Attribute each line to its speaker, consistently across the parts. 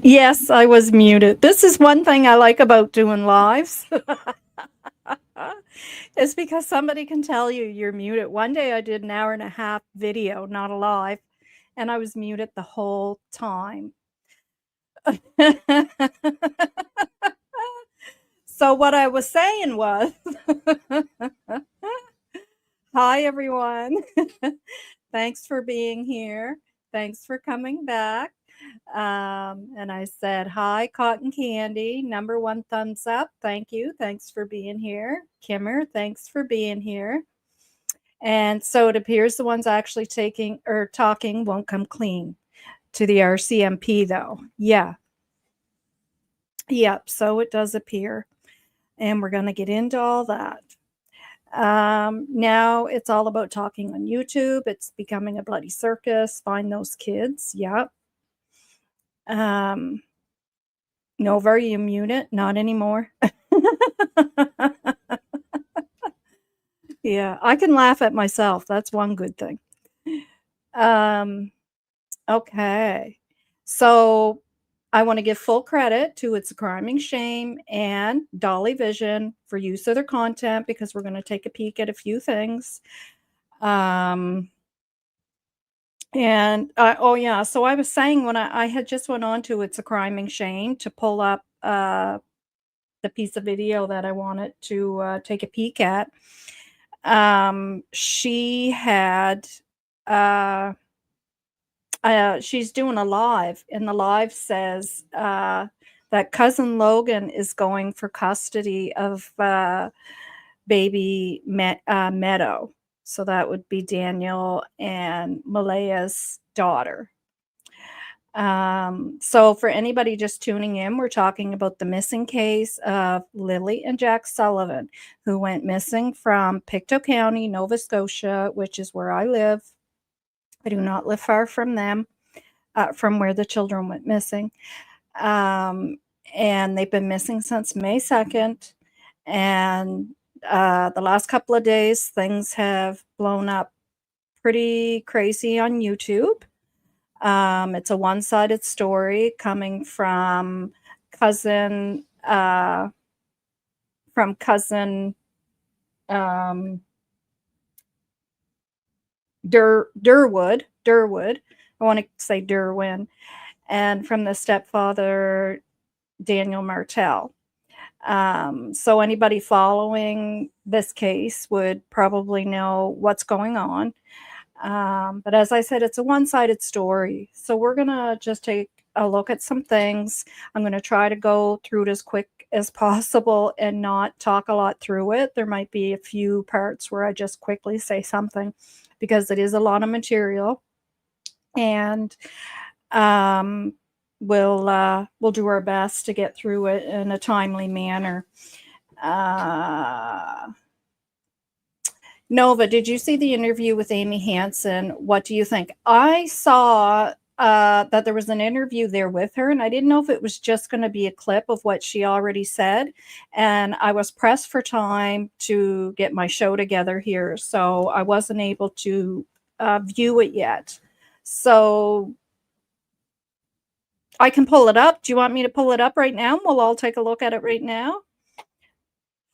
Speaker 1: Yes, I was muted. This is one thing I like about doing lives. Is because somebody can tell you you're muted. One day I did an hour and a half video, not a live, and I was muted the whole time. So what I was saying was, hi everyone. Thanks for being here. Thanks for coming back. And I said, hi, Cotton Candy, number one thumbs up. Thank you. Thanks for being here. Kimmer, thanks for being here. And so it appears the ones actually taking or talking won't come clean to the RCMP, though. Yeah. Yep. So it does appear. And we're going to get into all that. Now it's all about talking on YouTube. It's becoming a bloody circus. Find those kids. Yep. Nova, are you muted? Not anymore. Yeah, I can laugh at myself. That's one good thing. Okay. So I want to give full credit to It's a Crime and Shame and Dolly Vision for use of their content because we're going to take a peek at a few things. Oh yeah, so I was saying when I had just went on to It's a Crime and Shame to pull up the piece of video that I wanted to take a peek at. She had she's doing a live, and the live says that cousin Logan is going for custody of baby Meadow. So that would be Daniel and Malehya's daughter. So for anybody just tuning in, we're talking about the missing case of Lilly&Jack Sullivan, who went missing from Pictou County, Nova Scotia, which is where I live. I do not live far from them, from where the children went missing. And they've been missing since May 2nd. And the last couple of days, things have blown up pretty crazy on YouTube. It's a one-sided story coming from cousin Derwood. I want to say Derwin, and from the stepfather Daniel Martell. So anybody following this case would probably know what's going on. But as I said, it's a one-sided story. So we're going to just take a look at some things. I'm going to try to go through it as quick as possible and not talk a lot through it. There might be a few parts where I just quickly say something because it is a lot of material. And we'll do our best to get through it in a timely manner. Nova, did you see the interview with Amy Hansen? What do you think? I saw that there was an interview there with her, and I didn't know if it was just going to be a clip of what she already said. And I was pressed for time to get my show together here, so I wasn't able to view it yet. So I can pull it up. Do you want me to pull it up right now? We'll all take a look at it right now.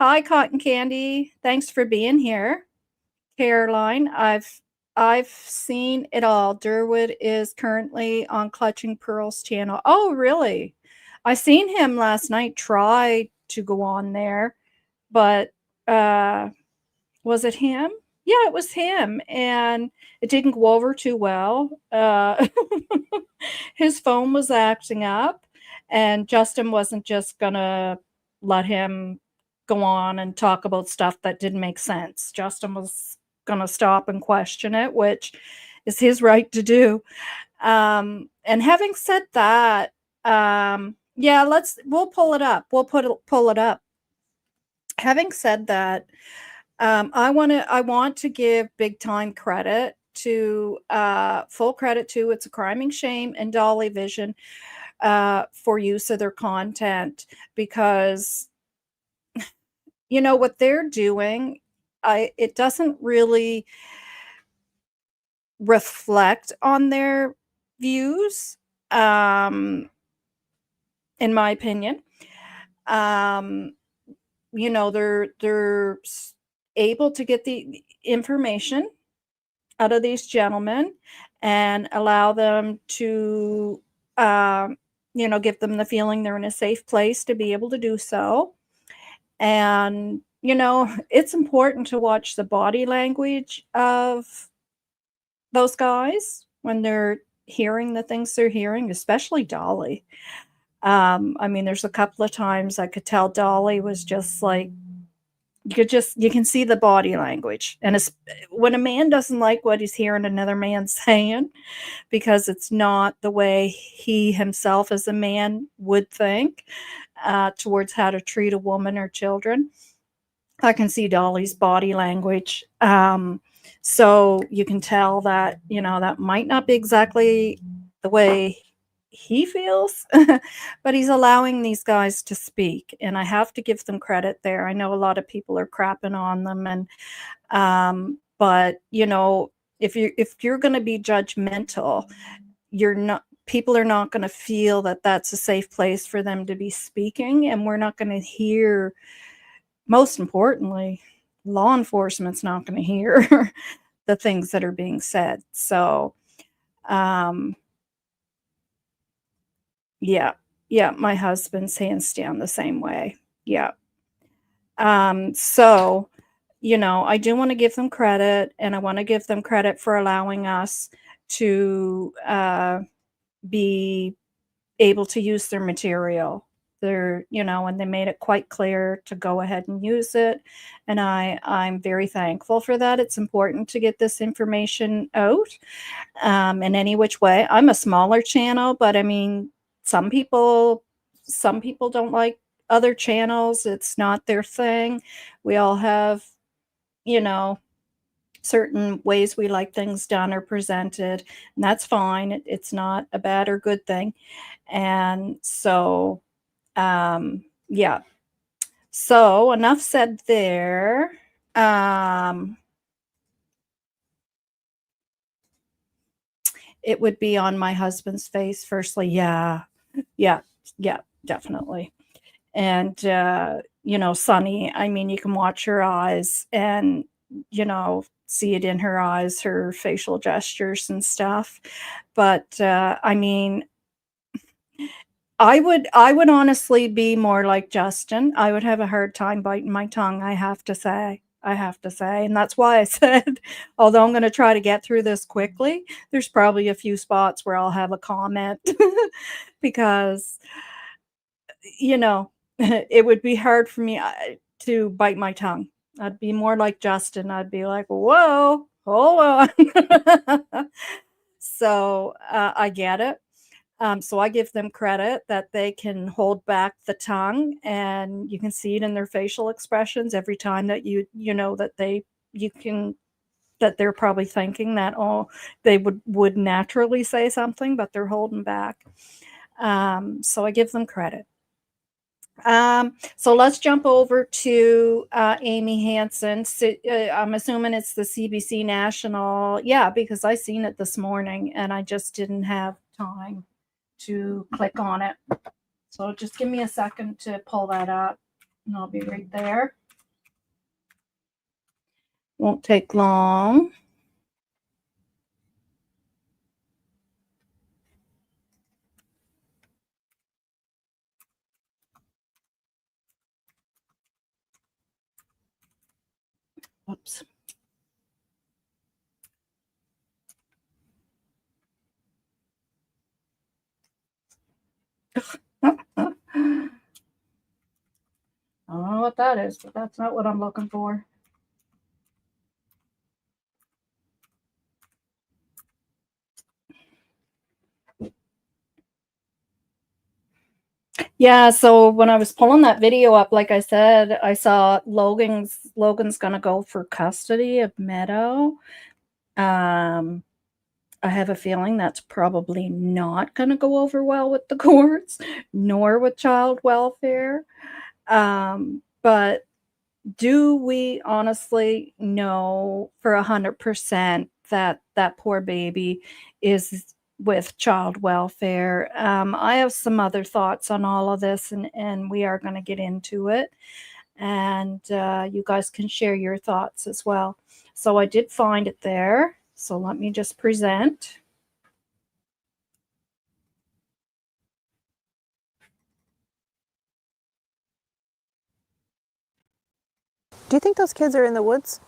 Speaker 1: Hi, Cotton Candy. Thanks for being here. Caroline, I've seen it all. Derwood is currently on Clutching Pearls channel. Oh, really? I seen him last night try to go on there, but was it him? Yeah, it was him, and it didn't go over too well. His phone was acting up, and Justin wasn't just gonna let him go on and talk about stuff that didn't make sense. Justin was going to stop and question it, which is his right to do. And having said that, yeah, we'll pull it up. We'll pull it up. Having said that, I want to give big time credit to full credit to It's a Crime and Shame and Dolly Vision for use of their content, because you know what they're doing, it doesn't really reflect on their views. in my opinion. Um, they're able to get the information out of these gentlemen and allow them to, um, give them the feeling they're in a safe place to be able to do so. And, it's important to watch the body language of those guys when they're hearing the things they're hearing, especially Dolly. I mean, there's a couple of times I could tell Dolly was just like, you can see the body language. And it's when a man doesn't like what he's hearing another man saying, because it's not the way he himself as a man would think towards how to treat a woman or children. I can see Dolly's body language. So you can tell that, that might not be exactly the way he feels, but he's allowing these guys to speak. And I have to give them credit there. I know a lot of people are crapping on them. But if you're going to be judgmental, you're not, people are not going to feel that that's a safe place for them to be speaking. And we're not going to hear, most importantly, law enforcement's not going to hear the things that are being said. So, um, yeah, yeah, my husband's hands down the same way. Yeah. So, I do want to give them credit, and I want to give them credit for allowing us to be able to use their material. And they made it quite clear to go ahead and use it. And I'm very thankful for that. It's important to get this information out in any which way. I'm a smaller channel, but I mean, some people, some people don't like other channels. It's not their thing. We all have, you know, certain ways we like things done or presented, and that's fine. It's not a bad or good thing. And so, yeah. So enough said there. Um, it would be on my husband's face. Firstly, yeah, yeah, yeah, definitely. And Sunny, I mean, you can watch her eyes and see it in her eyes, her facial gestures and stuff. But I mean, I would honestly be more like Justin. I would have a hard time biting my tongue, I have to say. I have to say, and that's why I said, although I'm gonna try to get through this quickly, there's probably a few spots where I'll have a comment because, it would be hard for me to bite my tongue. I'd be more like Justin. I'd be like, "Whoa, hold on." So I get it. So I give them credit that they can hold back the tongue, and you can see it in their facial expressions every time that you can that they're probably thinking that, oh, they would naturally say something, but they're holding back. So I give them credit. So let's jump over to Amy Hansen. So, I'm assuming it's the CBC National. Yeah, because I seen it this morning and I just didn't have time to click on it. So just give me a second to pull that up and I'll be right there. Won't take long. Oops. I don't know what that is, but that's not what I'm looking for. Yeah, so when I was pulling that video up, like I said, I saw Logan's gonna go for custody of Meadow. Um, I have a feeling that's probably not gonna go over well with the courts, nor with child welfare. But do we honestly know for 100% that that poor baby is with child welfare. I have some other thoughts on all of this, and we are going to get into it. And you guys can share your thoughts as well. So I did find it there. So let me just present.
Speaker 2: Do you think those kids are in the woods?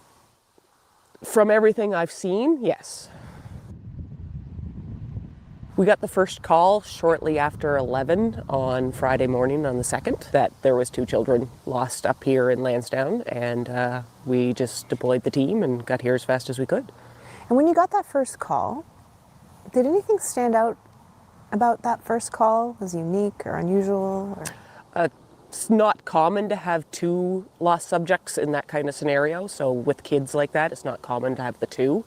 Speaker 3: From everything I've seen, yes. We got the first call shortly after 11 on Friday morning on the 2nd that there was 2 children lost up here in Lansdowne, and we just deployed the team and got here as fast as we could.
Speaker 2: And when you got that first call, did anything stand out about that first call as unique or unusual?
Speaker 3: It's not common to have 2 lost subjects in that kind of scenario, so with kids like that, it's not common to have the 2.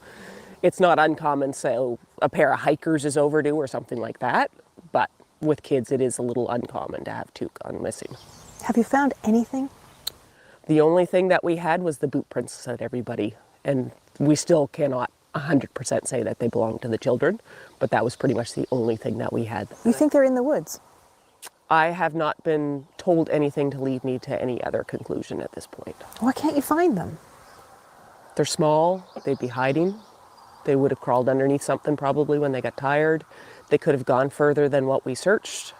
Speaker 3: It's not uncommon, so a pair of hikers is overdue or something like that, but with kids it is a little uncommon to have 2 gone missing.
Speaker 2: Have you found anything?
Speaker 3: The only thing that we had was the boot prints that everybody, and we still cannot 100% say that they belong to the children, but that was pretty much the only thing that we had.
Speaker 2: You think they're in the woods?
Speaker 3: I have not been told anything to lead me to any other conclusion at this point.
Speaker 2: Why can't you find them?
Speaker 3: They're small, they'd be hiding. They would have crawled underneath something probably when they got tired. They could have gone further than what we searched.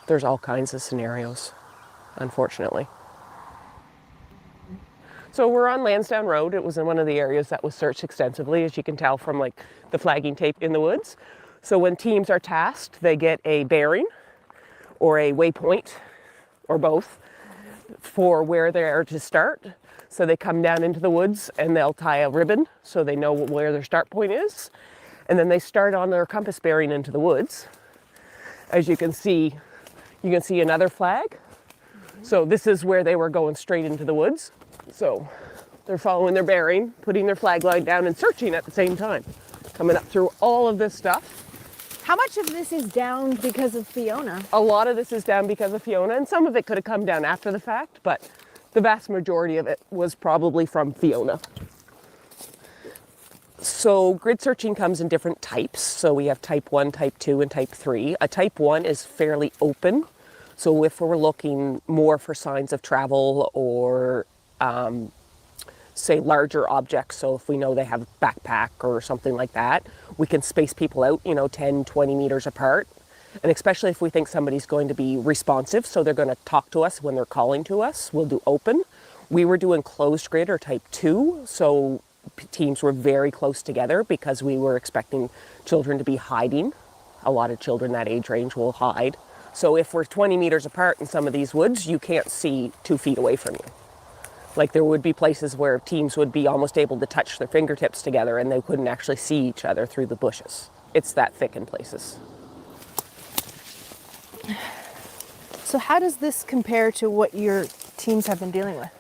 Speaker 3: There's all kinds of scenarios, unfortunately. So we're on Lansdowne Road. It was in one of the areas that was searched extensively, as you can tell from like the flagging tape in the woods. So when teams are tasked, they get a bearing or a waypoint or both for where they are to start. So they come down into the woods and they'll tie a ribbon so they know where their start point is. And then they start on their compass bearing into the woods. As you can see another flag. So this is where they were going straight into the woods. So they're following their bearing, putting their flag line down and searching at the same time. Coming up through all of this stuff.
Speaker 2: How much of this is down because of Fiona?
Speaker 3: A lot of this is down because of Fiona, and some of it could have come down after the fact, but the vast majority of it was probably from Fiona. So grid searching comes in different types. So we have type 1, type 2, and type 3. A type 1 is fairly open. So if we're looking more for signs of travel or say larger objects, so if we know they have a backpack or something like that, we can space people out, 10, 20 meters apart. And especially if we think somebody's going to be responsive, so they're going to talk to us when they're calling to us, we'll do open. We were doing closed grid or type 2, so teams were very close together because we were expecting children to be hiding. A lot of children that age range will hide. So if we're 20 meters apart in some of these woods, you can't see 2 feet away from you. Like there would be places where teams would be almost able to touch their fingertips together and they couldn't actually see each other through the bushes. It's that thick in places.
Speaker 2: So how does this compare to what your teams have been dealing with?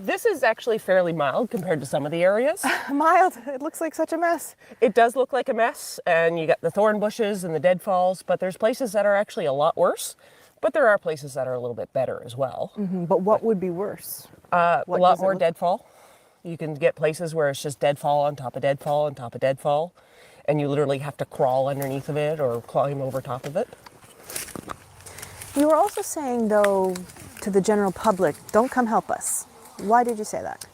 Speaker 3: This is actually fairly mild compared to some of the areas.
Speaker 2: Mild? It looks like such a mess.
Speaker 3: It does look like a mess, and you got the thorn bushes and the deadfalls, but there's places that are actually a lot worse, but there are places that are a little bit better as well.
Speaker 2: Mm-hmm. But what would be worse?
Speaker 3: A lot more deadfall. You can get places where it's just deadfall on top of deadfall on top of deadfall, and you literally have to crawl underneath of it or climb over top of it.
Speaker 2: You were also saying, though, to the general public, don't come help us. Why did you say that?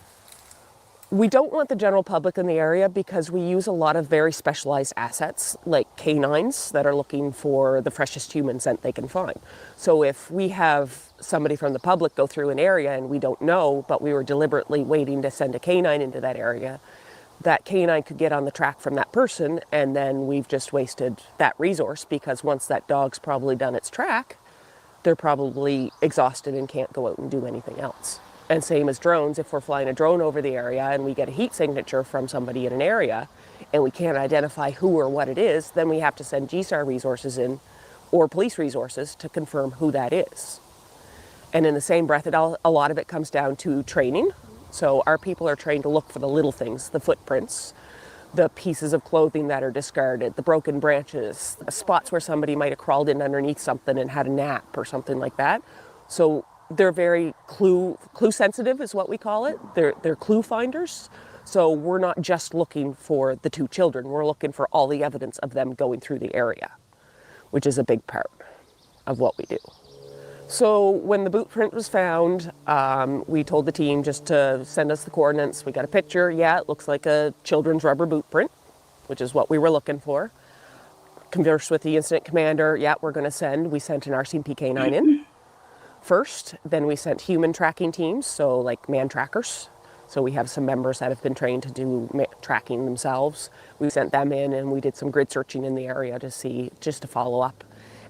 Speaker 3: We don't want the general public in the area because we use a lot of very specialized assets like canines that are looking for the freshest human scent they can find. So if we have somebody from the public go through an area and we don't know, but we were deliberately waiting to send a canine into that area, that canine could get on the track from that person, and then we've just wasted that resource because once that dog's probably done its track, they're probably exhausted and can't go out and do anything else. And same as drones, if we're flying a drone over the area and we get a heat signature from somebody in an area and we can't identify who or what it is, then we have to send GSAR resources in or police resources to confirm who that is. And in the same breath, a lot of it comes down to training. So our people are trained to look for the little things, the footprints, the pieces of clothing that are discarded, the broken branches, the spots where somebody might have crawled in underneath something and had a nap or something like that. So they're very clue sensitive is what we call it. They're clue finders. So we're not just looking for the 2 children, we're looking for all the evidence of them going through the area, which is a big part of what we do. So when the boot print was found, we told the team just to send us the coordinates. We got a picture. Yeah, it looks like a children's rubber boot print, which is what we were looking for. Conversed with the incident commander. Yeah, we're going to send. We sent an RCMP K9 in first. Then we sent human tracking teams, so like man trackers. So we have some members that have been trained to do tracking themselves. We sent them in and we did some grid searching in the area to see, just to follow up.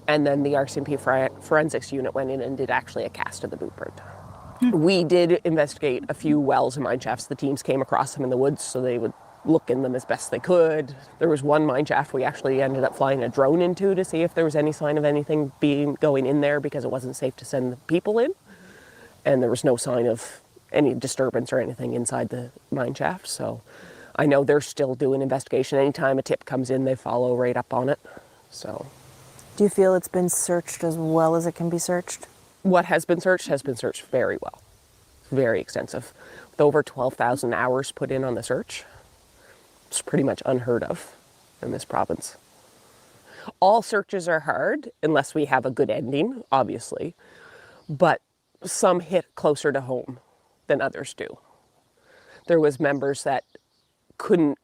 Speaker 3: And then the RCMP forensics unit went in and did actually a cast of the boot print. We did investigate a few wells and mine shafts. The teams came across them in the woods, so they would look in them as best they could. There was one mine shaft we actually ended up flying a drone into to see if there was any sign of anything going in there, because it wasn't safe to send the people in. And there was no sign of any disturbance or anything inside the mine shaft. So I know they're still doing investigation. Anytime a tip comes in, they follow right up on it. So.
Speaker 2: Do you feel it's been searched as well as it can be searched?
Speaker 3: What has been searched very well. Very extensive. With over 12,000 hours put in on the search. It's pretty much unheard of in this province. All searches are hard unless we have a good ending, obviously, but some hit closer to home than others do. There was members that couldn't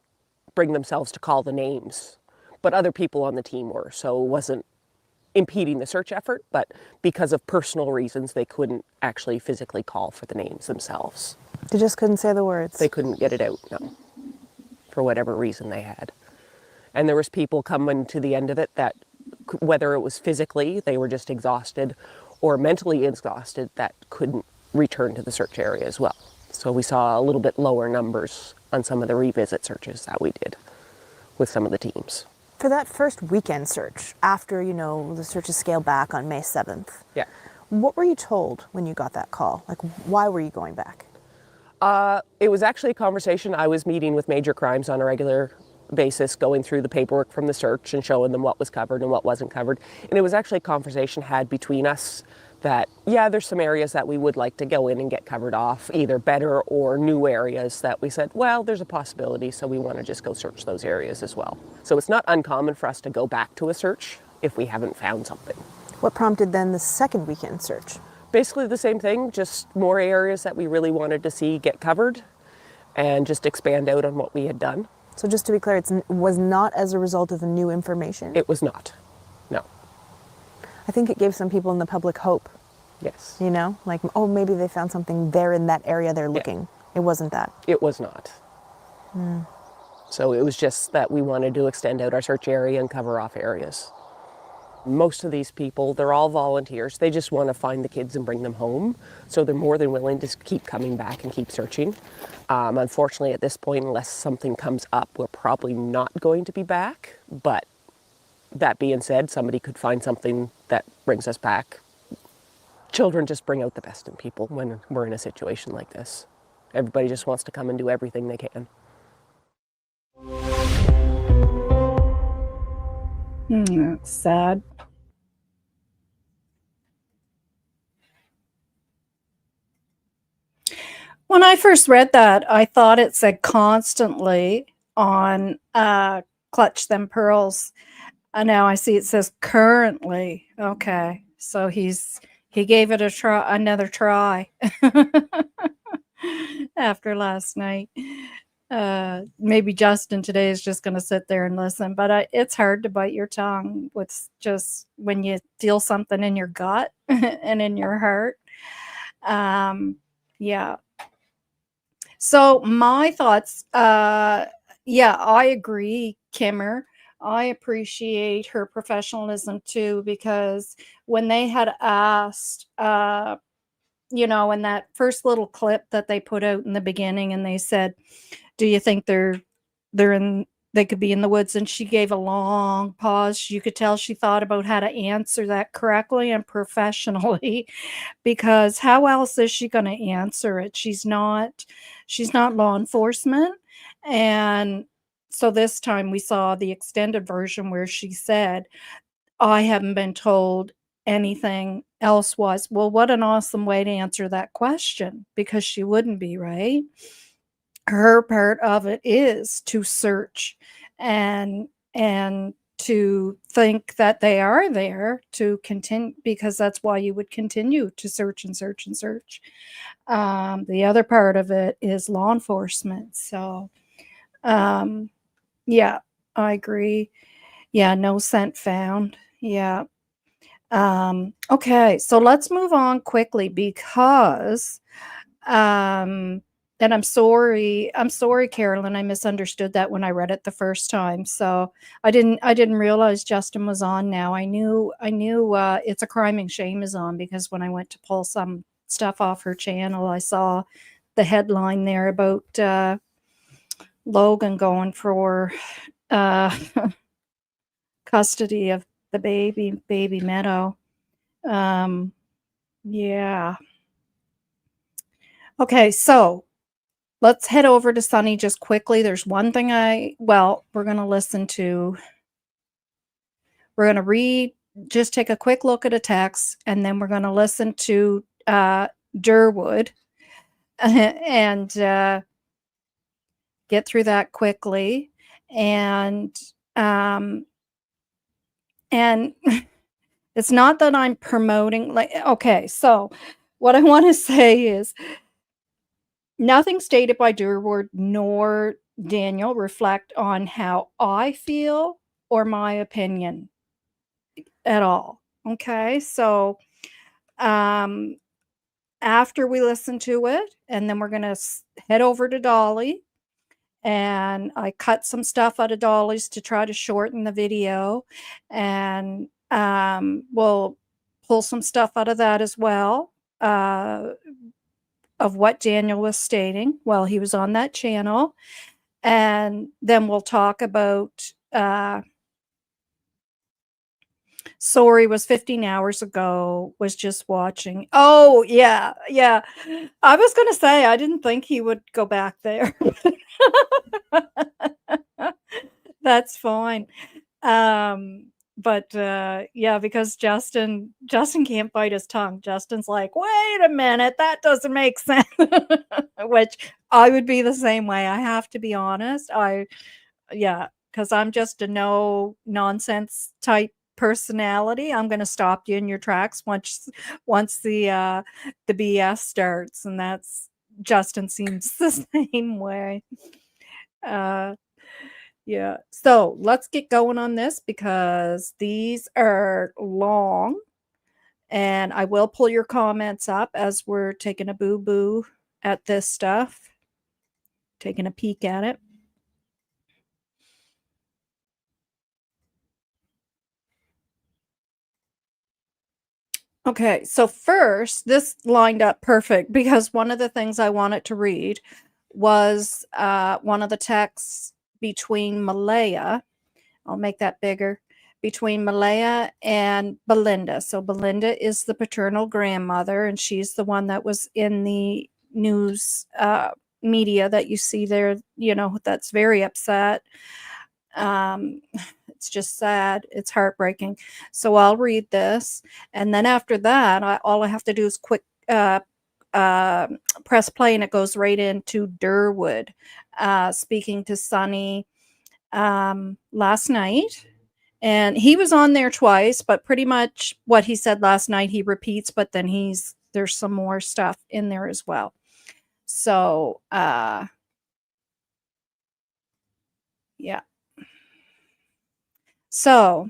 Speaker 3: bring themselves to call the names, but other people on the team were, so it wasn't impeding the search effort, but because of personal reasons, they couldn't actually physically call for the names themselves.
Speaker 2: They just couldn't say the words?
Speaker 3: They couldn't get it out, no, for whatever reason they had. And there was people coming to the end of it that, whether it was physically, they were just exhausted, or mentally exhausted, that couldn't return to the search area as well. So we saw a little bit lower numbers on some of the revisit searches that we did with some of the teams.
Speaker 2: For that first weekend search, after, the searches scaled back on May 7th,
Speaker 3: yeah,
Speaker 2: what were you told when you got that call? Like, why were you going back?
Speaker 3: It was actually a conversation. I was meeting with major crimes on a regular basis, going through the paperwork from the search and showing them what was covered and what wasn't covered. And it was actually a conversation had between us that, yeah, there's some areas that we would like to go in and get covered off, either better or new areas that we said, well, there's a possibility, so we want to just go search those areas as well. So it's not uncommon for us to go back to a search if we haven't found something.
Speaker 2: What prompted then the second weekend search?
Speaker 3: Basically the same thing, just more areas that we really wanted to see get covered and just expand out on what we had done.
Speaker 2: So just to be clear, it was not as a result of the new information?
Speaker 3: It was not, no.
Speaker 2: I think it gave some people in the public hope.
Speaker 3: Yes.
Speaker 2: Like, oh, maybe they found something there in that area they're looking. Yeah. It wasn't that.
Speaker 3: It was not. So it was just that we wanted to extend out our search area and cover off areas. Most of these people, they're all volunteers. They just want to find the kids and bring them home. So they're more than willing to keep coming back and keep searching. Unfortunately, at this point, unless something comes up, we're probably not going to be back. But that being said, somebody could find something that brings us back. Children just bring out the best in people when we're in a situation like this. Everybody just wants to come and do everything they can.
Speaker 1: That's sad. When I first read that, I thought it said constantly on Clutch Them Pearls. And now I see it says currently. Okay. So he gave it another try after last night. Maybe Justin today is just going to sit there and listen, but it's hard to bite your tongue with just when you feel something in your gut and in your heart. Yeah. So my thoughts, I agree, Kimmer. I appreciate her professionalism too, because when they had asked, in that first little clip that they put out in the beginning, and they said, do you think they could be in the woods? And she gave a long pause. You could tell she thought about how to answer that correctly and professionally, because how else is she going to answer it? She's not law enforcement. And so this time we saw the extended version where she said, I haven't been told anything else was. Well, what an awesome way to answer that question, because she wouldn't be, right? her part of it is to search and to think that they are there to continue, because that's why you would continue to search and search and search. The other part of it is law enforcement. So, yeah, I agree. Yeah, no scent found. Yeah. Okay, so let's move on quickly because and I'm sorry, Carolyn, I misunderstood that when I read it the first time. So I didn't realize Justin was on now. I knew It's a Crime and Shame is on, because when I went to pull some stuff off her channel, I saw the headline there about Logan going for uh custody of the baby Meadow. Yeah. Okay, so let's head over to Sunny just quickly. There's one thing we're going to listen to. We're going to read, just take a quick look at a text, and then we're going to listen to Derwood and get through that quickly. And and it's not that I'm promoting, like, okay, so what I want to say is nothing stated by Derwood nor Daniel reflect on how I feel or my opinion at all. Okay, so um, after we listen to it, and then we're gonna head over to Dolly, and I cut some stuff out of Dolly's to try to shorten the video, and we'll pull some stuff out of that as well. Of what Daniel was stating while he was on that channel. And then we'll talk about sorry, was 15 hours ago, was just watching. Oh, yeah, yeah. I was going to say, I didn't think he would go back there. That's fine. But yeah, because Justin can't bite his tongue. Justin's like, wait a minute, that doesn't make sense. Which I would be the same way. I have to be honest. Yeah, because I'm just a no nonsense type personality. I'm going to stop you in your tracks once the BS starts, and that's Justin seems the same way. Uh, yeah. So let's get going on this because these are long, and I will pull your comments up as we're taking a boo boo at this stuff, taking a peek at it. Okay, so first, this lined up perfect because one of the things I wanted to read was one of the texts between Malehya. I'll make that bigger. Between Malehya and Belinda. So Belinda is the paternal grandmother, and she's the one that was in the news media that you see there, that's very upset. It's just sad. It's heartbreaking. So I'll read this, and then after that, all I have to do is quick press play, and it goes right into Derwood speaking to Sunny last night. And he was on there twice, but pretty much what he said last night he repeats, but then there's some more stuff in there as well. So yeah. So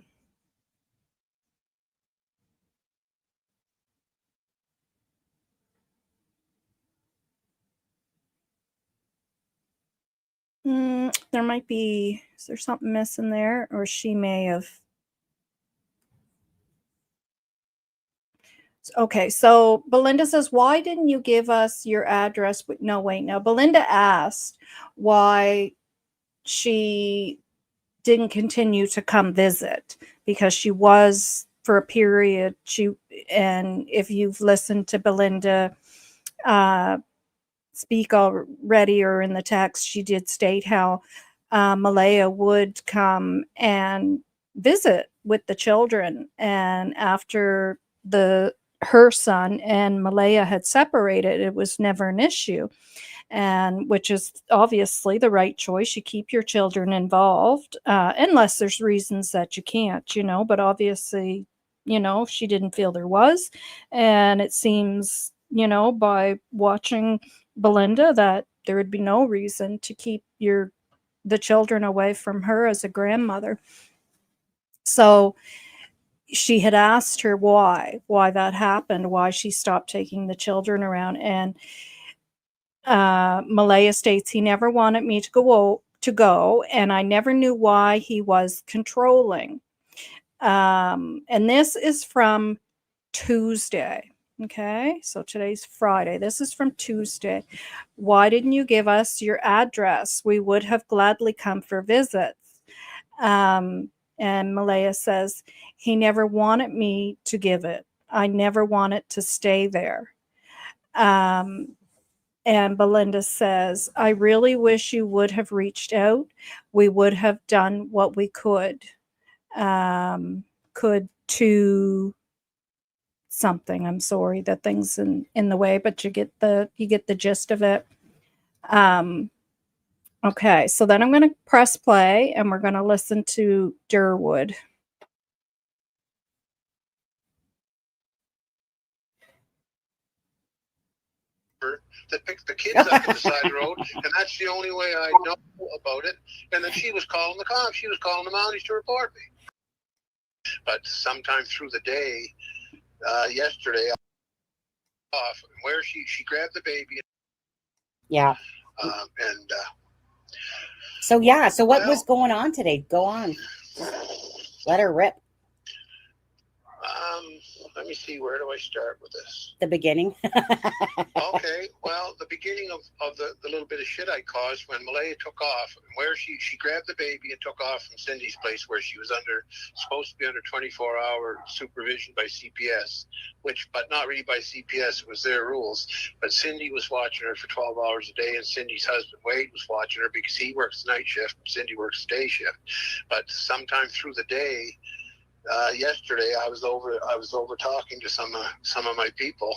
Speaker 1: there might be, is there something missing there? Or she may have. Okay, so Belinda says, why didn't you give us your address? No, wait, no. Belinda asked why she didn't continue to come visit, because she was for a period. And if you've listened to Belinda speak already or in the text, she did state how Malehya would come and visit with the children, and after her son and Malehya had separated, it was never an issue. And which is obviously the right choice. You keep your children involved, unless there's reasons that you can't, but obviously, she didn't feel there was. And it seems, by watching Belinda, that there would be no reason to keep the children away from her as a grandmother. So she had asked her why that happened, why she stopped taking the children around. And Malehya states, he never wanted me to go, and I never knew why he was controlling. And this is from Tuesday. Okay, so today's Friday. This is from Tuesday. Why didn't you give us your address? We would have gladly come for visits. And Malehya says, he never wanted me to give it. I never wanted to stay there. And Belinda says, I really wish you would have reached out. We would have done what we could. To something. I'm sorry that things in the way, but you get the gist of it. Okay, so then I'm going to press play and we're going to listen to Derwood.
Speaker 4: That picked the kids up at the side road, and that's the only way I know about it. And then she was calling the cops. She was calling the Mounties to report me. But sometime through the day, yesterday, off where she grabbed the baby.
Speaker 5: Yeah. So what was going on today? Go on. Let her rip.
Speaker 4: Let me see, where do I start with this?
Speaker 5: The beginning.
Speaker 4: Okay, well, the beginning of the little bit of shit I caused when Malehya took off, where she grabbed the baby and took off from Cindy's place where she was supposed to be under 24-hour supervision by CPS, but not really by CPS, it was their rules. But Cindy was watching her for 12 hours a day, and Cindy's husband, Wade, was watching her because he works the night shift and Cindy works the day shift. But sometime through the day, yesterday I was over talking to some of my people,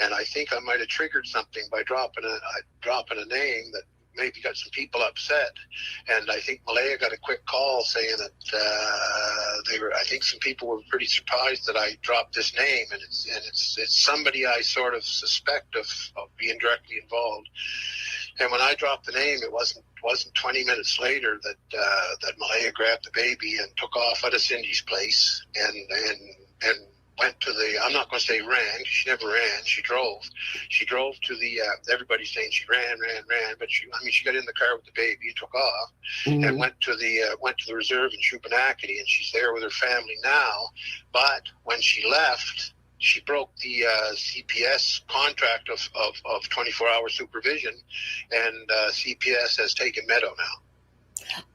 Speaker 4: and I think I might have triggered something by dropping a name that maybe got some people upset. And I think Malehya got a quick call saying that I think some people were pretty surprised that I dropped this name, and it's somebody I sort of suspect of being directly involved. And when I dropped the name, it wasn't 20 minutes later that Malehya grabbed the baby and took off out of Cindy's place and went to the, I'm not going to say ran, she never ran, she drove. She drove to the, everybody's saying she ran, but she got in the car with the baby and took off, and went to the reserve in Shubenacadie, and she's there with her family now. But when she left, she broke the CPS contract of 24-hour supervision, and CPS has taken Meadow now.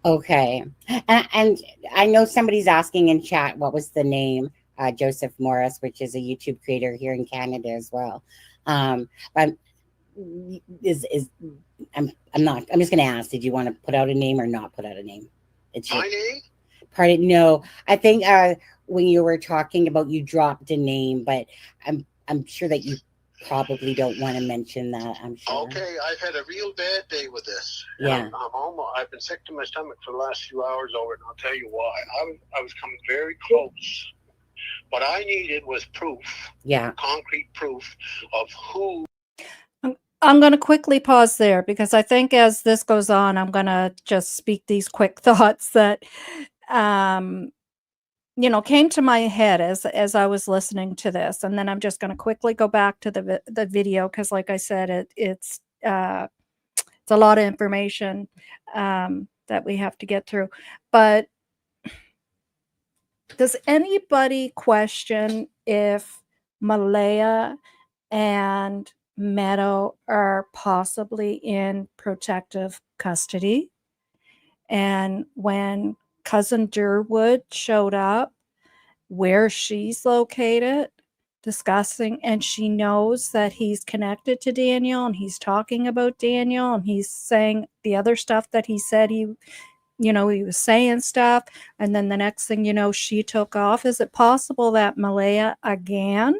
Speaker 5: Okay. And I know somebody's asking in chat, what was the name? Joseph Morris, which is a YouTube creator here in Canada as well. But I'm just going to ask, did you want to put out a name or not put out a name? It's
Speaker 4: my name?
Speaker 5: Pardon? No, I think when you were talking about, you dropped a name, but I'm sure that you probably don't want to mention that. I'm sure.
Speaker 4: Okay, I've had a real bad day with this.
Speaker 5: Yeah.
Speaker 4: I've been sick to my stomach for the last few hours over it, and I'll tell you why. I was coming very close. What I needed was proof.
Speaker 5: Yeah.
Speaker 4: Concrete proof of who.
Speaker 1: I'm going to quickly pause there because I think as this goes on, I'm going to just speak these quick thoughts that, came to my head as I was listening to this. And then I'm just going to quickly go back to the video because, like I said, it's a lot of information that we have to get through. But does anybody question if Malehya and Meadow are possibly in protective custody? And when cousin Derwood showed up where she's located, discussing, and she knows that he's connected to Daniel and he's talking about Daniel and he's saying the other stuff that he said he was saying stuff, and then the next thing you know, she took off. Is it possible that Malehya again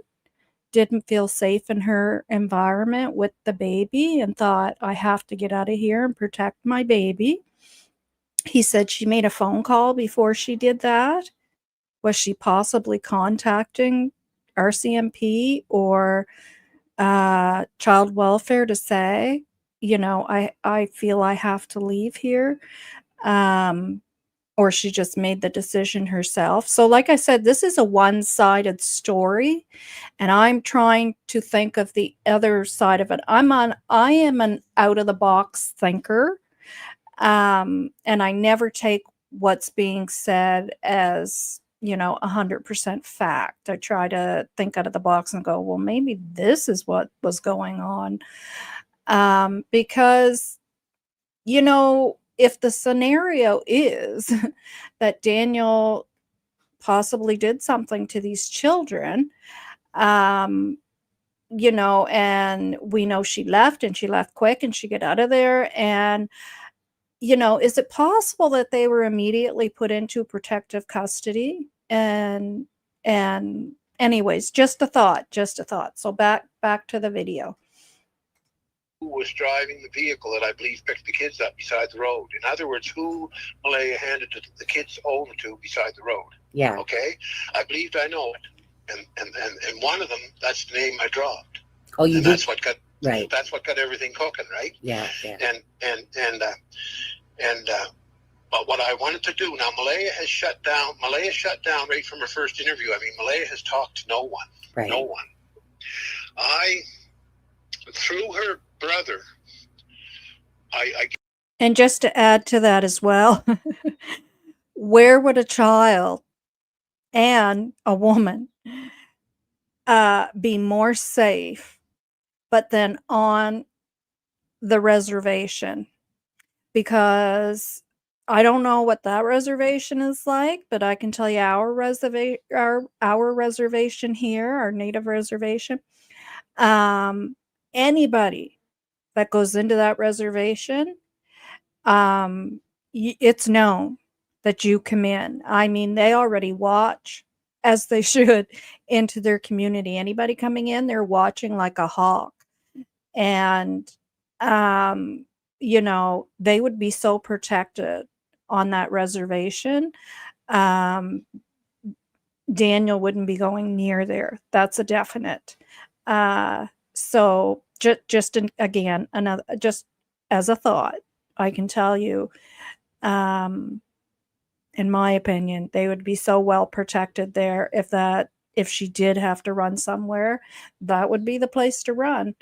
Speaker 1: didn't feel safe in her environment with the baby and thought, I have to get out of here and protect my baby. He said she made a phone call before she did that. Was she possibly contacting RCMP or child welfare to say, I feel I have to leave here? Or she just made the decision herself. So like I said, this is a one-sided story, and I'm trying to think of the other side of it. I am an out-of-the-box thinker, and I never take what's being said as 100% fact. I try to think out of the box and go, well, maybe this is what was going on, because if the scenario is that Daniel possibly did something to these children, and we know she left, and she left quick, and she got out of there, and is it possible that they were immediately put into protective custody? And anyways, just a thought. So back to the video.
Speaker 4: Who was driving the vehicle that I believe picked the kids up beside the road? In other words, who Malehya handed the kids over to beside the road?
Speaker 5: Yeah.
Speaker 4: Okay. I believed I know it, and one of them, that's the name I dropped.
Speaker 5: Oh, you
Speaker 4: and
Speaker 5: did?
Speaker 4: That's what got
Speaker 5: right.
Speaker 4: That's what got everything cooking, right?
Speaker 5: Yeah.
Speaker 4: But what I wanted to do now, Malehya shut down right from her first interview. I mean, Malehya has talked to no one.
Speaker 5: Right.
Speaker 4: No one. Through her brother,
Speaker 1: and just to add to that as well, where would a child and a woman be more safe but then on the reservation? Because I don't know what that reservation is like, but I can tell you our reservation here, our native reservation, anybody that goes into that reservation, it's known that you come in. I mean, they already watch, as they should, into their community. Anybody coming in, they're watching like a hawk. And they would be so protected on that reservation. Daniel wouldn't be going near there. That's a definite. So just again, just as a thought, I can tell you, in my opinion, they would be so well protected there. If she did have to run somewhere, that would be the place to run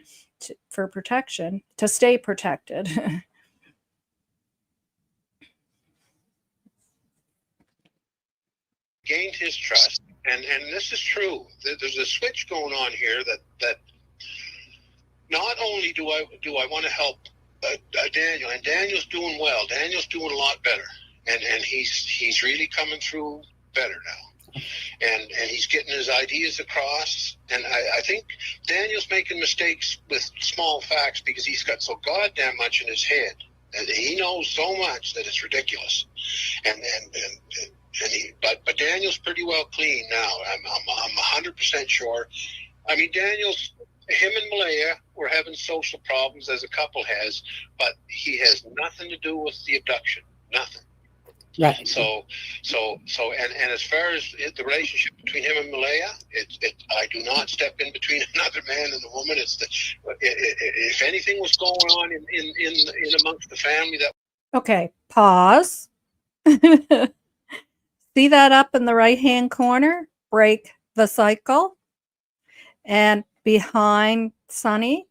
Speaker 1: for protection, to stay protected.
Speaker 4: gained his trust, and this is true. There's a switch going on here that not only do I want to help Daniel, and Daniel's doing well. Daniel's doing a lot better, and he's really coming through better now, and he's getting his ideas across. And I think Daniel's making mistakes with small facts because he's got so goddamn much in his head, and he knows so much that it's ridiculous. But Daniel's pretty well clean now. I'm 100% sure. I mean, him and Malehya were having social problems as a couple has, but he has nothing to do with the abduction. Nothing.
Speaker 5: Right.
Speaker 4: So, and as far as the relationship between him and Malehya, I do not step in between another man and a woman. If anything was going on in amongst the family that.
Speaker 1: Okay, pause. See that up in the right-hand corner? Break the cycle. And behind Sunny,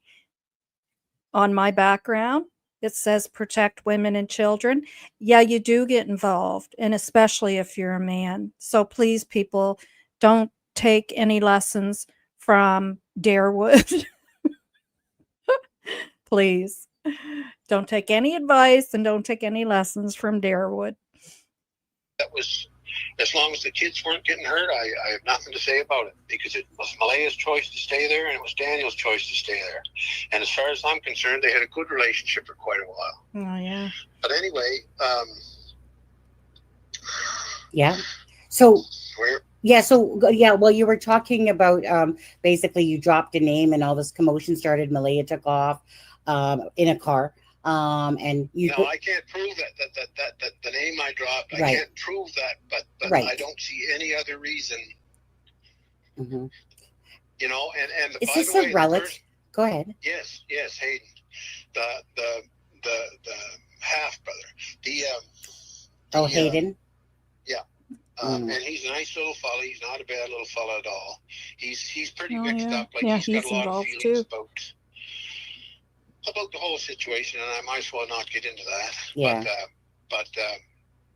Speaker 1: on my background, it says protect women and children. Yeah, you do get involved, and especially if you're a man. So please, people, don't take any lessons from Derwood. Please. Don't take any advice and don't take any lessons from Derwood.
Speaker 4: That was, as long as the kids weren't getting hurt, I have nothing to say about it, because it was Malehya's choice to stay there and it was Daniel's choice to stay there. And as far as I'm concerned, they had a good relationship for quite a while.
Speaker 1: Oh, yeah.
Speaker 4: But anyway,
Speaker 5: yeah. So Yeah, so yeah, well, you were talking about basically you dropped a name and all this commotion started. Malehya took off in a car, and you
Speaker 4: No, I can't prove that the name I dropped. I
Speaker 5: Right.
Speaker 4: can't prove that, but
Speaker 5: Right.
Speaker 4: I don't see any other reason.
Speaker 5: Mhm.
Speaker 4: You know, and
Speaker 5: Is
Speaker 4: by
Speaker 5: this
Speaker 4: the way,
Speaker 5: a
Speaker 4: the
Speaker 5: relative?
Speaker 4: person,
Speaker 5: Go ahead.
Speaker 4: yes, Hayden, the half brother,
Speaker 5: Oh,
Speaker 4: the
Speaker 5: Hayden.
Speaker 4: yeah.
Speaker 5: Mm.
Speaker 4: And he's a nice little fella. He's not a bad little fella at all. He's pretty
Speaker 1: Oh,
Speaker 4: mixed
Speaker 1: yeah.
Speaker 4: up. Like
Speaker 1: Yeah,
Speaker 4: he's got a
Speaker 1: he's
Speaker 4: lot of
Speaker 1: involved
Speaker 4: feelings
Speaker 1: too.
Speaker 4: about the whole situation, and I might as well not get into that.
Speaker 5: Yeah.
Speaker 4: But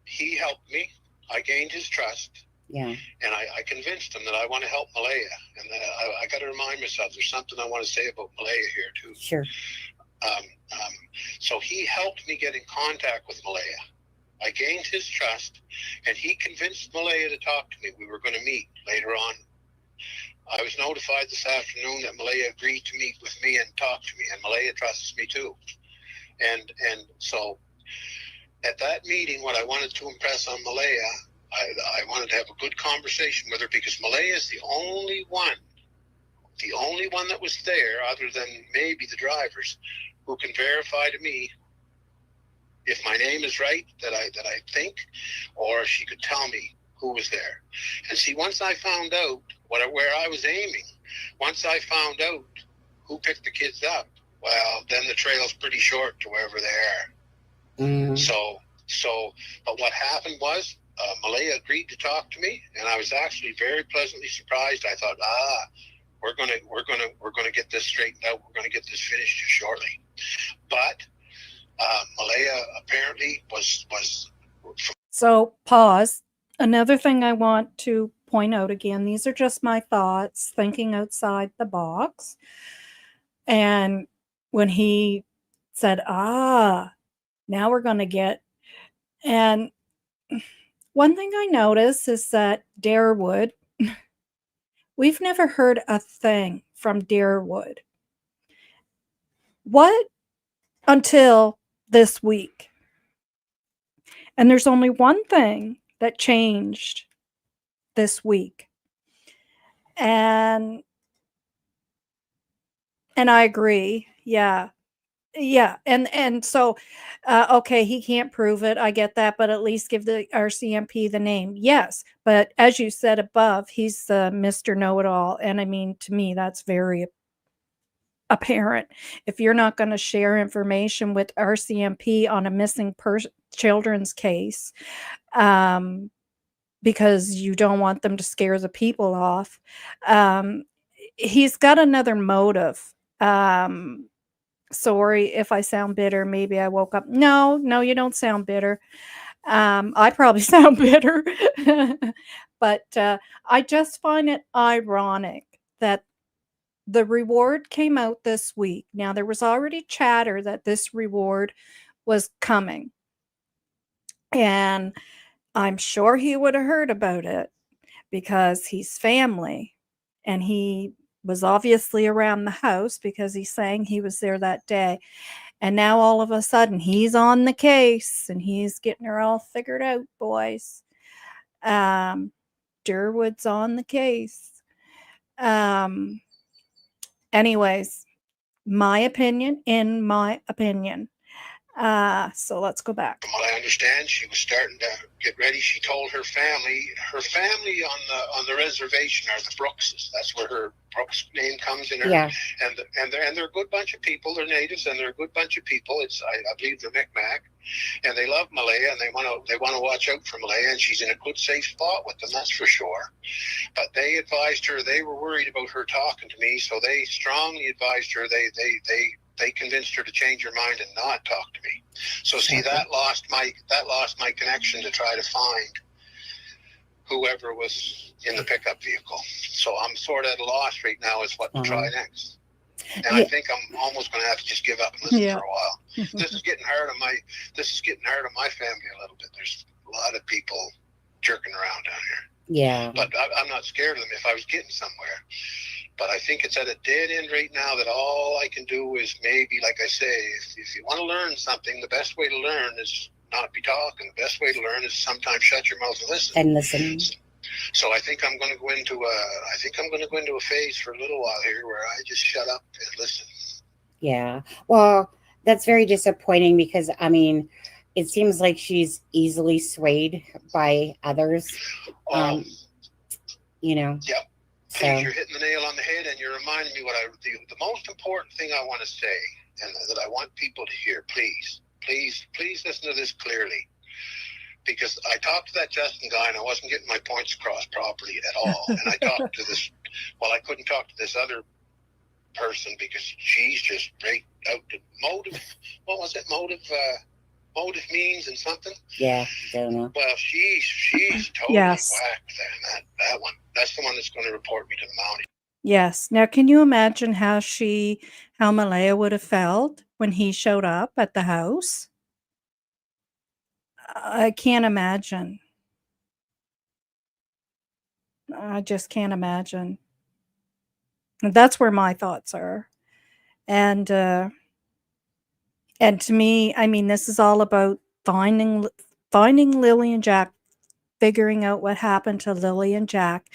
Speaker 4: he helped me. I gained his trust,
Speaker 5: Yeah.
Speaker 4: and I convinced him that I want to help Malehya. And that I got to remind myself there's something I want to say about Malehya here too.
Speaker 5: Sure.
Speaker 4: So he helped me get in contact with Malehya. I gained his trust, and he convinced Malehya to talk to me. We were going to meet later on. I was notified this afternoon that Malehya agreed to meet with me and talk to me, and Malehya trusts me too. And so at that meeting, what I wanted to impress on Malehya, I wanted to have a good conversation with her, because Malehya is the only one that was there, other than maybe the drivers, who can verify to me if my name is right, that I think, or she could tell me who was there. And see, once I found out where I was aiming, once I found out who picked the kids up, well, then the trail's pretty short to wherever they are.
Speaker 5: Mm.
Speaker 4: But what happened was, Malehya agreed to talk to me, and I was actually very pleasantly surprised. I thought, we're gonna get this straightened out. We're gonna get this finished shortly. But Malehya apparently was.
Speaker 1: So, pause. Another thing I want to point out again, these are just my thoughts, thinking outside the box. And when he said, now we're going to get, and one thing I noticed is that Derwood, we've never heard a thing from Derwood. What? Until this week. And there's only one thing that changed this week. And I agree. Yeah. Yeah. And so, okay, he can't prove it. I get that, but at least give the RCMP the name. Yes. But as you said above, he's the Mr. Know-it-all. And I mean, to me, that's very apparent. If you're not going to share information with RCMP on a missing children's case, because you don't want them to scare the people off, he's got another motive. Sorry if I sound bitter. Maybe I woke up. No, you don't sound bitter. I probably sound bitter. But I just find it ironic that the reward came out this week. Now, there was already chatter that this reward was coming. And I'm sure he would have heard about it because he's family. And he was obviously around the house because he's saying he was there that day. And now all of a sudden he's on the case and he's getting her all figured out, boys. Derwood's on the case. Anyways, in my opinion. So let's go back.
Speaker 4: From what I understand, she was starting to get ready. She told her family on the reservation are the Brookses. That's where her Brooks name comes in.
Speaker 5: Yeah.
Speaker 4: And they're a good bunch of people. They're natives, and they're a good bunch of people. I believe they're Micmac, and they love Malehya, and they want to watch out for Malehya, and she's in a good, safe spot with them. That's for sure. But they advised her. They were worried about her talking to me, so they strongly advised her. They convinced her to change her mind and not talk to me. So see, that lost my connection to try to find whoever was in the pickup vehicle. So I'm sort of at a loss right now as what to try next. And I think I'm almost going to have to just give up and listen for a while. This is getting hard on my family a little bit. There's a lot of people jerking around down here.
Speaker 5: Yeah.
Speaker 4: But I'm not scared of them if I was getting somewhere. But I think it's at a dead end right now that all I can do is maybe, like I say, if you want to learn something, the best way to learn is not be talking. The best way to learn is sometimes shut your mouth and listen. So I think I'm going to go into a phase for a little while here where I just shut up and listen.
Speaker 5: Yeah. Well, that's very disappointing because, I mean, it seems like she's easily swayed by others. You know.
Speaker 4: Yep.
Speaker 5: So.
Speaker 4: Please, you're hitting the nail on the head, and you're reminding me the most important thing I want to say, and that I want people to hear. Please listen to this clearly, because I talked to that Justin guy, and I wasn't getting my points across properly at all. And I talked to this. Well, I couldn't talk to this other person because she's just right out the motive. What was it? Motive means and something.
Speaker 5: Yeah, don't know.
Speaker 4: Well, she's totally whacked. Then that one. That's the one that's going to report me to the Mountie.
Speaker 1: Yes. Now, can you imagine how Malehya would have felt when he showed up at the house? I can't imagine. I just can't imagine. And that's where my thoughts are. And to me, I mean, this is all about finding Lilly&Jack, figuring out what happened to Lilly&Jack,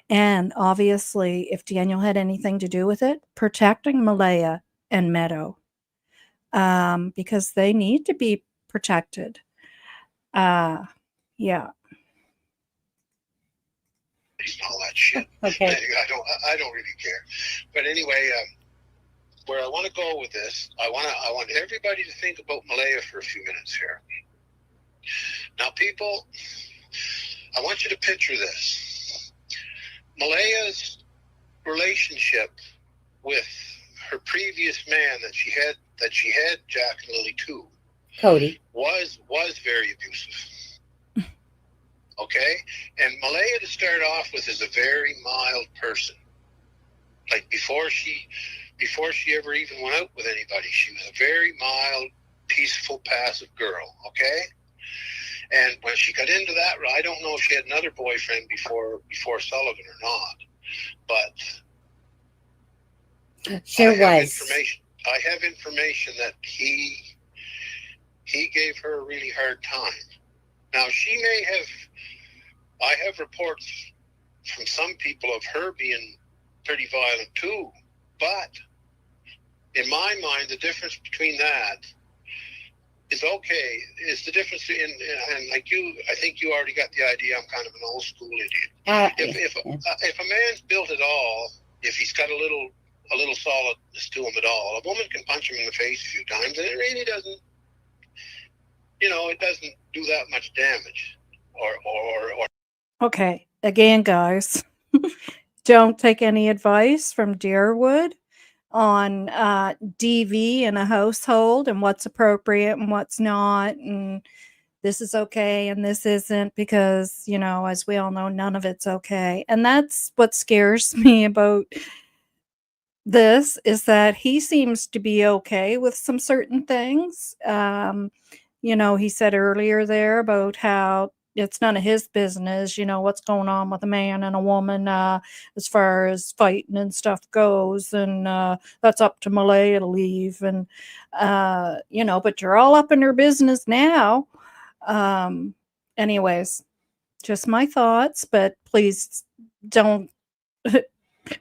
Speaker 1: and obviously, if Daniel had anything to do with it, protecting Malehya and Meadow, because they need to be protected. Yeah.
Speaker 4: All that shit.
Speaker 5: Okay.
Speaker 4: I don't really care. But anyway, where I want to go with this, I want everybody to think about Malehya for a few minutes here. Now, people, I want you to picture this. Malehya's relationship with her previous man that she had Jack and Lily too,
Speaker 5: Cody,
Speaker 4: was very abusive. Okay? And Malehya, to start off with, is a very mild person. Like before she ever even went out with anybody, she was a very mild, peaceful, passive girl. Okay? And when she got into that, I don't know if she had another boyfriend before Sullivan or not, but I have information that he gave her a really hard time. Now, I have reports from some people of her being pretty violent too, but in my mind, the difference between that is okay. It's the difference and like you, I think you already got the idea. I'm kind of an old school idiot. If a man's built at all, if he's got a little solidness to him at all, a woman can punch him in the face a few times, and it really doesn't. It doesn't do that much damage. Or.
Speaker 1: Okay, again, guys, don't take any advice from Derwood on DV in a household and what's appropriate and what's not, and this is okay and this isn't, because as we all know, none of it's okay. And that's what scares me about this, is that he seems to be okay with some certain things. He said earlier there about how it's none of his business, what's going on with a man and a woman as far as fighting and stuff goes. And that's up to Malehya to leave. And, but you're all up in her business now. Anyways, just my thoughts, but please don't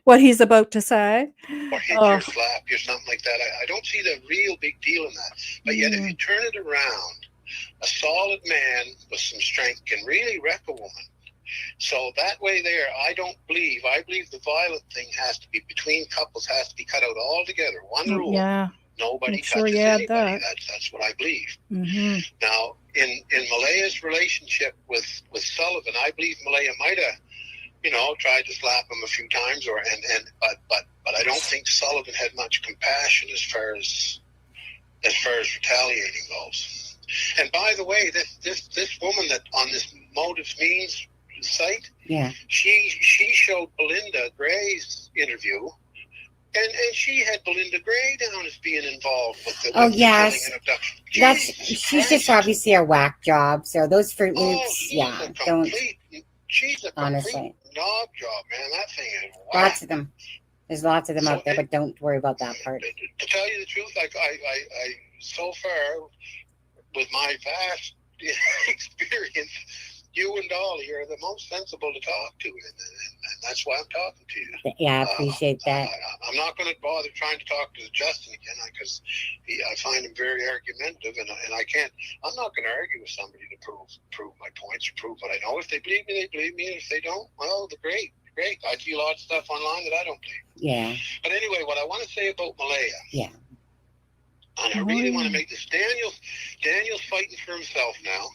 Speaker 1: what he's about to say.
Speaker 4: Or hit you or slap you or something like that. I don't see the real big deal in that. But yet, if you turn it around, a solid man with some strength can really wreck a woman. So that way there, I believe the violent thing has to be between couples, has to be cut out altogether. One rule.
Speaker 1: Yeah.
Speaker 4: Nobody
Speaker 1: touches
Speaker 4: anybody. That's what I believe.
Speaker 1: Mm-hmm.
Speaker 4: Now, in Malehya's relationship with Sullivan, I believe Malehya might have, tried to slap him a few times, but I don't think Sullivan had much compassion as far as retaliating goes. And by the way, this woman that on this Motives Means site, she showed Belinda Gray's interview, and she had Belinda Gray down as being involved with the killing and abduction.
Speaker 5: She's just obviously a whack job. So those Fruit Loops,
Speaker 4: She's a complete knob job, man. That thing is whack.
Speaker 5: Lots of them. There's lots of them out there, but don't worry about that part.
Speaker 4: To tell you the truth, like I so far, with my vast experience, you and Dolly are the most sensible to talk to, and that's why I'm talking to you.
Speaker 5: Yeah, I appreciate that.
Speaker 4: I'm not going to bother trying to talk to Justin again because I find him very argumentative, and I can't. I'm not going to argue with somebody to prove my points or prove what I know. If they believe me, they believe me, and if they don't, well, they're great. Great. I see a lot of stuff online that I don't believe.
Speaker 5: Yeah.
Speaker 4: But anyway, what I want to say about Malehya.
Speaker 5: Yeah.
Speaker 4: And I really want to make this. Daniel's fighting for himself now.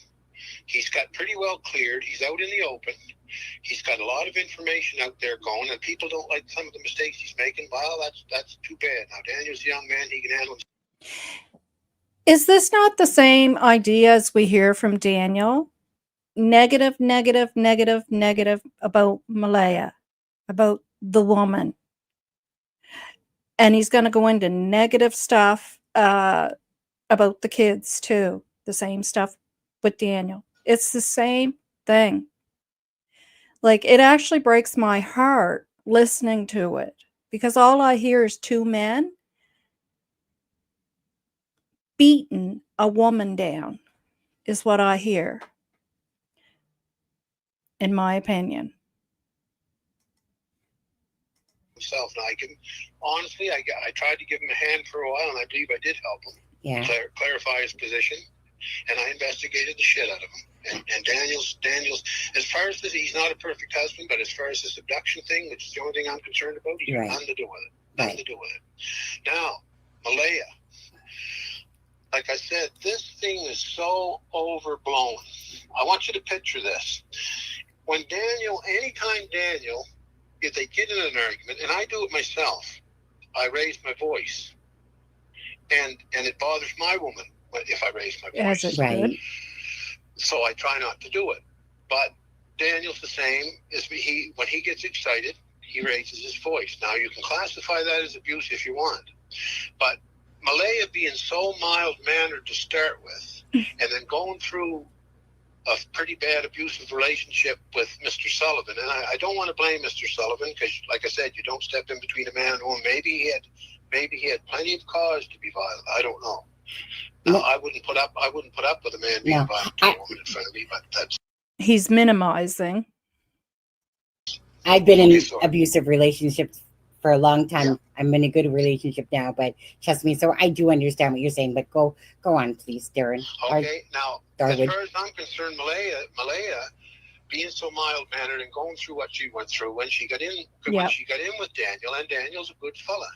Speaker 4: He's got pretty well cleared. He's out in the open. He's got a lot of information out there going, and people don't like some of the mistakes he's making. Well, that's too bad. Now, Daniel's a young man. He can handle it.
Speaker 1: Is this not the same idea as we hear from Daniel? Negative about Malehya, about the woman. And he's going to go into negative stuff about the kids too. The same stuff with Daniel. It's the same thing. Like, it actually breaks my heart listening to it because all I hear is two men beating a woman down is what I hear, in my opinion.
Speaker 4: Himself. Now, I can honestly, I tried to give him a hand for a while, and I believe I did help him.
Speaker 5: Yeah.
Speaker 4: Clarify his position, and I investigated the shit out of him. And Daniel's, as far as this, he's not a perfect husband, but as far as this abduction thing, which is the only thing I'm concerned about, he's
Speaker 5: Right.
Speaker 4: nothing to do with it. Nothing to do with it. Now, Malehya, like I said, this thing is so overblown. I want you to picture this. When anytime Daniel, if they get in an argument, and I do it myself, I raise my voice. And it bothers my woman if I raise my voice.
Speaker 1: As it
Speaker 5: Right.
Speaker 1: should.
Speaker 4: So I try not to do it. But Daniel's the same. When he gets excited, he raises his voice. Now, you can classify that as abuse if you want. But Malehya being so mild-mannered to start with, and then going through a pretty bad abusive relationship with Mr. Sullivan. And I don't want to blame Mr. Sullivan because, like I said, you don't step in between a man and a woman. Maybe he had plenty of cause to be violent. I don't know. No, I wouldn't put up with a man being violent to a woman in front of me, but that's...
Speaker 1: He's minimizing.
Speaker 5: I've been in abusive relationships for a long time. Yeah. I'm in a good relationship now, but trust me, so I do understand what you're saying, but go on, please, Darren.
Speaker 4: Okay, now, Darwood. As far as I'm concerned, Malehya being so mild-mannered and going through what she went through when she got in with Daniel, and Daniel's a good fella,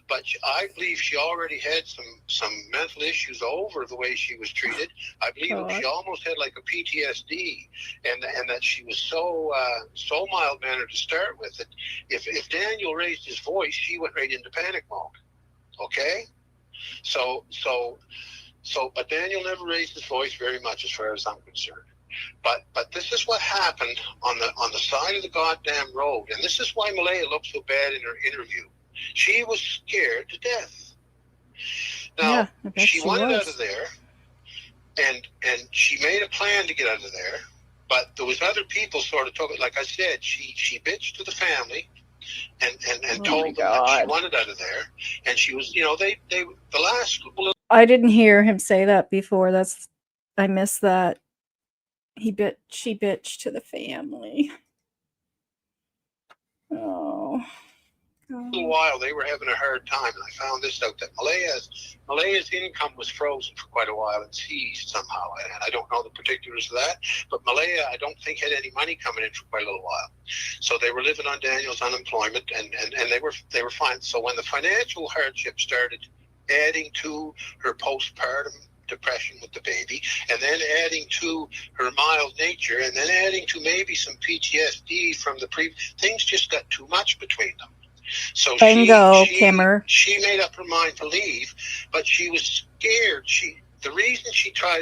Speaker 4: but I believe she already had some mental issues over the way she was treated. I believe she almost had like a PTSD, and that she was so mild-mannered to start with that if Daniel raised his voice, she went right into panic mode. Okay, so but Daniel never raised his voice very much, as far as I'm concerned. But this is what happened on the side of the goddamn road, and this is why Malehya looked so bad in her interview. She was scared to death. Now, she wanted out of there, and she made a plan to get out of there, but there was other people sort of told it. Like I said, she bitched to the family and told them that she wanted out of there, and she was, the last couple of...
Speaker 1: I didn't hear him say that before. I missed that. She bitched to the family. Oh.
Speaker 4: A little while they were having a hard time, and I found this out that Malehya's income was frozen for quite a while and seized somehow, and I don't know the particulars of that, but Malehya I don't think had any money coming in for quite a little while, so they were living on Daniel's unemployment, and they were fine. So when the financial hardship started adding to her postpartum depression with the baby, and then adding to her mild nature, and then adding to maybe some PTSD from the things just got too much between them. So
Speaker 1: Kimmer.
Speaker 4: She made up her mind to leave, but she was scared. The reason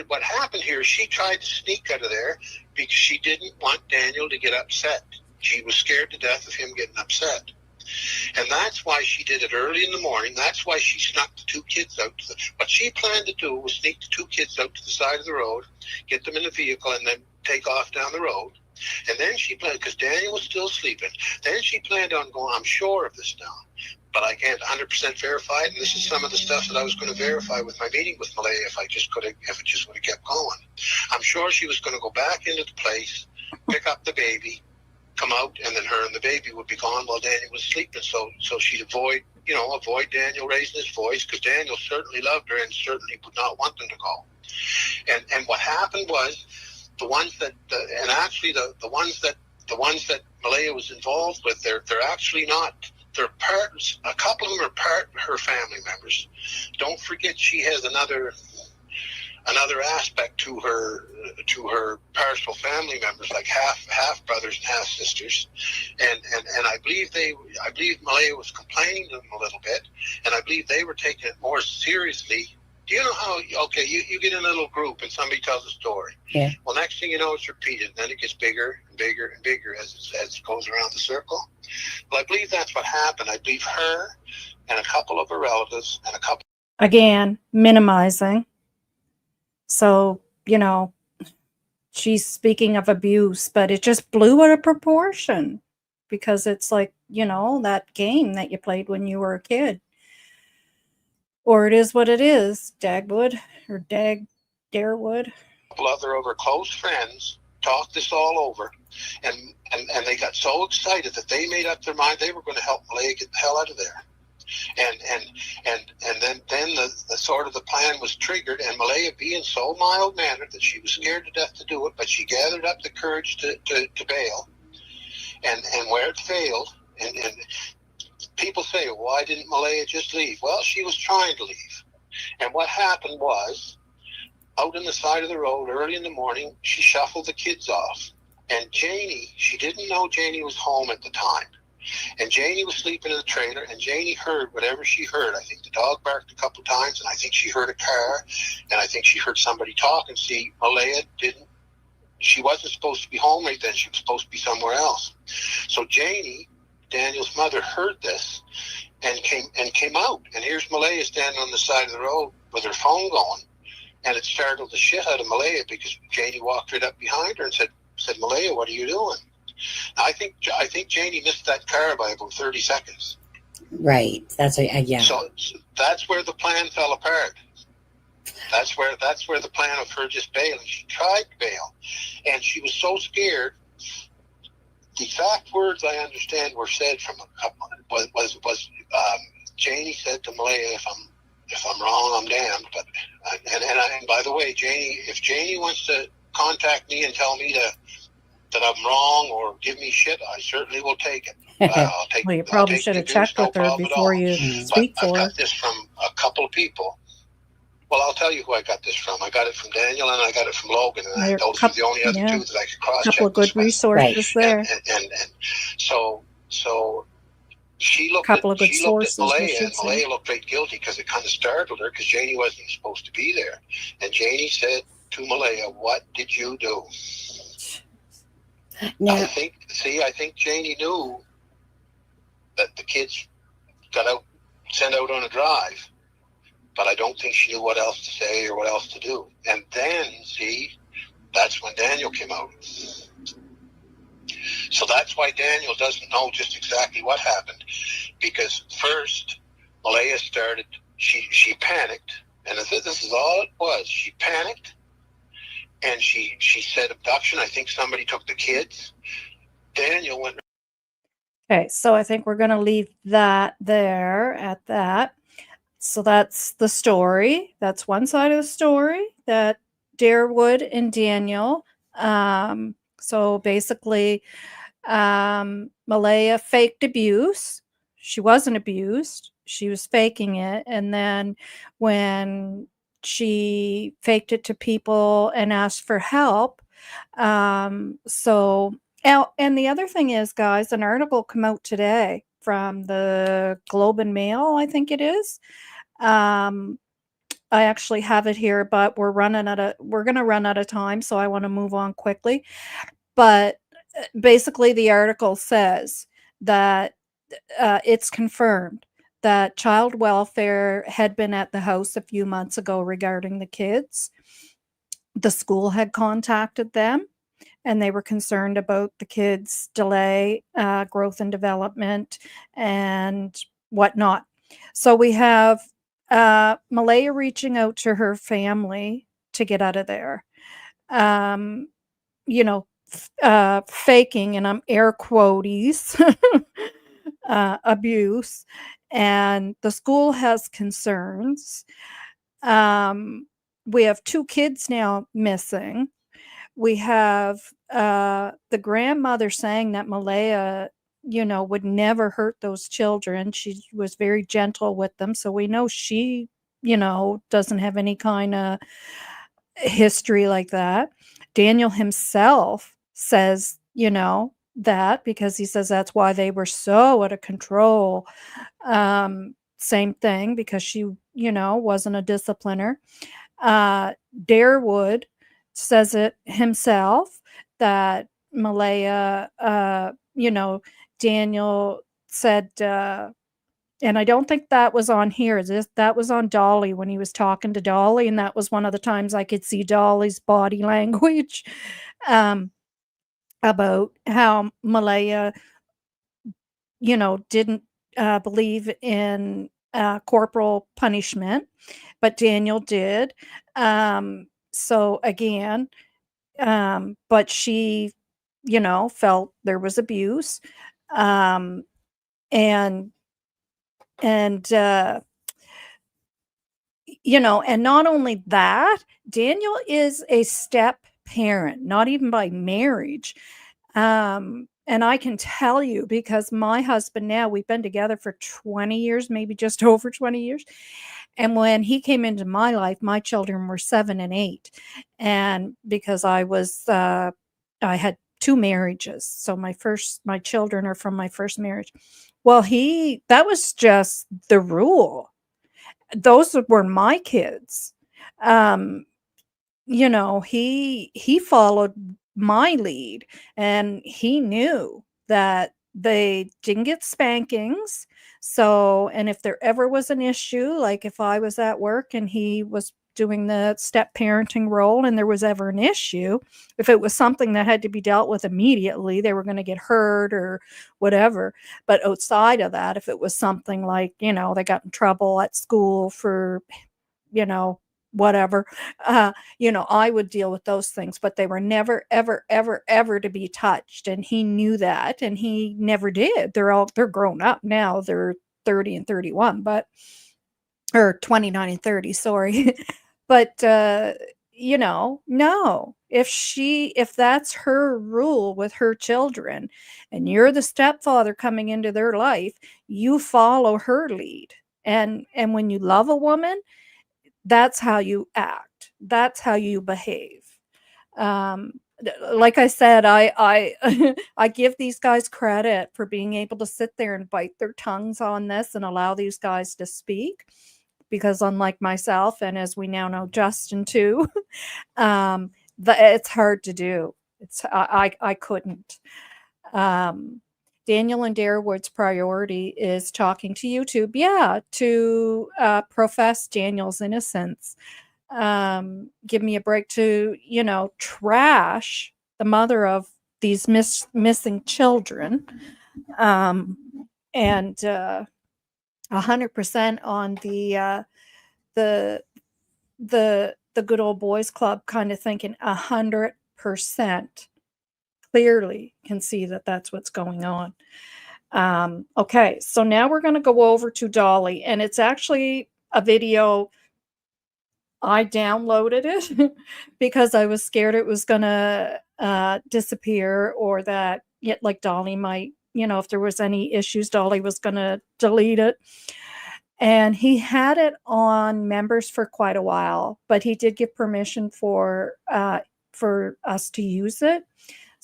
Speaker 4: what happened here is she tried to sneak out of there because she didn't want Daniel to get upset. She was scared to death of him getting upset. And that's why she did it early in the morning. That's why she snuck the two kids out. What she planned to do was sneak the two kids out to the side of the road, get them in a vehicle, and then take off down the road. And then she planned, because Daniel was still sleeping, then she planned on going, I'm sure of this now, but I can't 100% verify it. And this is some of the stuff that I was going to verify with my meeting with Malehya if it just would have kept going. I'm sure she was going to go back into the place, pick up the baby, come out, and then her and the baby would be gone while Daniel was sleeping. So she'd avoid Daniel raising his voice, because Daniel certainly loved her and certainly would not want them to go. And what happened was the ones that Malehya was involved with, they're actually not. They're parts. A couple of them are part her family members. Don't forget, she has another aspect to her partial family members, like half brothers and half sisters, and I believe Malehya was complaining to them a little bit, and I believe they were taking it more seriously. Do you know how, you get in a little group and somebody tells a story.
Speaker 5: Yeah.
Speaker 4: Well, next thing you know, it's repeated, and then it gets bigger and bigger and bigger as it goes around the circle. Well, I believe that's what happened. I believe her and a couple of her relatives and a couple.
Speaker 1: Again, minimizing. So, she's speaking of abuse, but it just blew out of proportion, because it's like, that game that you played when you were a kid. Or it is what it is, Dagwood or Derwood.
Speaker 4: A couple other of her close friends talked this all over, and they got so excited that they made up their mind they were going to help Malehya get the hell out of there. And then the sort of the plan was triggered, and Malehya, being so mild-mannered that she was scared to death to do it, but she gathered up the courage to bail. And where it failed, and people say, why didn't Malehya just leave? Well, she was trying to leave. And what happened was, out on the side of the road early in the morning, she shuffled the kids off. And Janie, she didn't know Janie was home at the time. And Janie was sleeping in the trailer, and Janie heard whatever she heard. I think the dog barked a couple times, and I think she heard a car, and I think she heard somebody talk. And see, Malehya she wasn't supposed to be home right then. She was supposed to be somewhere else. So Janie, Daniel's mother, heard this and came out. And here's Malehya standing on the side of the road with her phone going, and it startled the shit out of Malehya, because Janie walked right up behind her and said, Malehya, what are you doing? I think Janie missed that car by about 30 seconds.
Speaker 5: Right. That's yeah.
Speaker 4: So that's where the plan fell apart. That's where the plan of her just bailing. She tried to bail, and she was so scared. The exact words I understand were said from Janie said to Malehya, if I'm wrong, I'm damned. But and by the way, if Janie wants to contact me and tell me that I'm wrong or give me shit, I certainly will take it. I'll take.
Speaker 1: Well, you probably should have checked with her before you speak for her.
Speaker 4: I've got this from a couple of people. Well, I'll tell you who I got this from. I got it from Daniel, and I got it from Logan, and those are the only other two that I could cross-check.
Speaker 1: A couple of good resources there.
Speaker 4: And so she looked
Speaker 1: couple
Speaker 4: at
Speaker 1: of good sources,
Speaker 4: Malehya, and Malehya looked very guilty, because it kind of startled her, because Janie wasn't supposed to be there. And Janie said to Malehya, "What did you do?"
Speaker 5: Now,
Speaker 4: I think Janie knew that the kids sent out on a drive, but I don't think she knew what else to say or what else to do. And then, that's when Daniel came out. So that's why Daniel doesn't know just exactly what happened, because first Malehya started, she panicked, and this is all it was. She panicked, and she said abduction. I think somebody took the kids. Daniel went.
Speaker 1: Okay, so I think we're going to leave that there at that. So that's the story. That's one side of the story, that Derwood and Daniel. So basically, Malehya faked abuse. She wasn't abused. She was faking it. And then when she faked it to people and asked for help. And the other thing is, guys, an article come out today from the Globe and Mail, I think it is. I actually have it here, but we're going to run out of time, so I want to move on quickly. But basically, the article says that it's confirmed that child welfare had been at the house a few months ago regarding the kids. The school had contacted them, and they were concerned about the kids' delay, growth and development, and whatnot. So we have Malehya reaching out to her family to get out of there. You know, faking, and I'm air quotes, abuse, and the school has concerns. We have 2 kids now missing. We have the grandmother saying that Malehya, would never hurt those children. She was very gentle with them. So we know she, doesn't have any kind of history like that. Daniel himself says, that because he says that's why they were so out of control. Same thing because she, wasn't a discipliner. Derwood says it himself that Malehya, Daniel said, and I don't think that was on here. That was on Dolly when he was talking to Dolly, and that was one of the times I could see Dolly's body language about how Malehya, didn't believe in corporal punishment, but Daniel did. So again, but she, felt there was abuse. And and and not only that, Daniel is a step parent, not even by marriage. And I can tell you because my husband now, we've been together for 20 years, maybe just over 20 years. And when he came into my life, my children were 7 and 8. And because I had 2 marriages. So my children are from my first marriage. Well, that was just the rule. Those were my kids. He followed my lead, and he knew that they didn't get spankings. So, and if there ever was an issue, like if I was at work and he was doing the step parenting role and there was ever an issue, if it was something that had to be dealt with immediately, they were going to get hurt or whatever. But outside of that, if it was something like, they got in trouble at school for, whatever, I would deal with those things, but they were never, ever, ever, ever to be touched. And he knew that, and he never did. They're grown up now. They're 30 and 31, or 29 and 30, sorry. But, no, if that's her rule with her children and you're the stepfather coming into their life, you follow her lead. And when you love a woman, that's how you act. That's how you behave. Like I said, I I give these guys credit for being able to sit there and bite their tongues on this and allow these guys to speak, because unlike myself, and as we now know, Justin too, it's hard to do. I couldn't. Daniel and Derwood's priority is talking to YouTube, to profess Daniel's innocence. Give me a break to, trash the mother of these missing children. And 100% on the good old boys club kind of thinking. 100% clearly can see that that's what's going on. Okay, so now we're going to go over to Dolly, and it's actually a video. I downloaded it because I was scared it was going to disappear, or that, like Dolly might, if there was any issues, Dolly was going to delete it. And he had it on members for quite a while, but he did give permission for us to use it.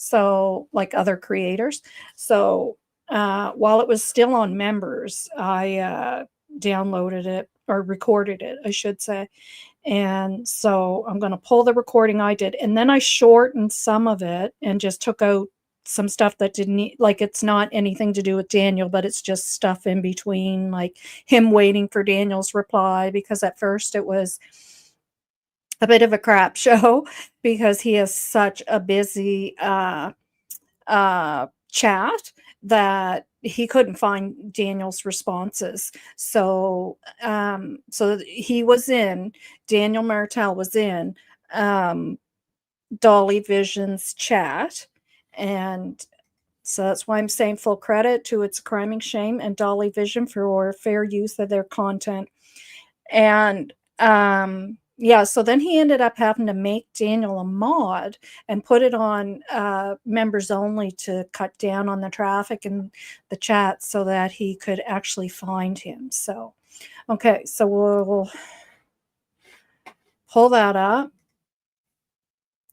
Speaker 1: So, like other creators. So, while it was still on members, I downloaded it, or recorded it, I should say. And so I'm going to pull the recording I did, and then I shortened some of it and just took out some stuff that didn't, like, it's not anything to do with Daniel, but it's just stuff in between, like him waiting for Daniel's reply, because at first it was a bit of a crap show because he has such a busy chat, that he couldn't find Daniel's responses. So he was in, Daniel Martell was in Dolly Vision's chat, and so that's why I'm saying full credit to It's a Crime and Shame and Dolly Vision for fair use of their content. And yeah, so then he ended up having to make Daniel a mod and put it on members only to cut down on the traffic in the chat so that he could actually find him. So, okay, so we'll pull that up.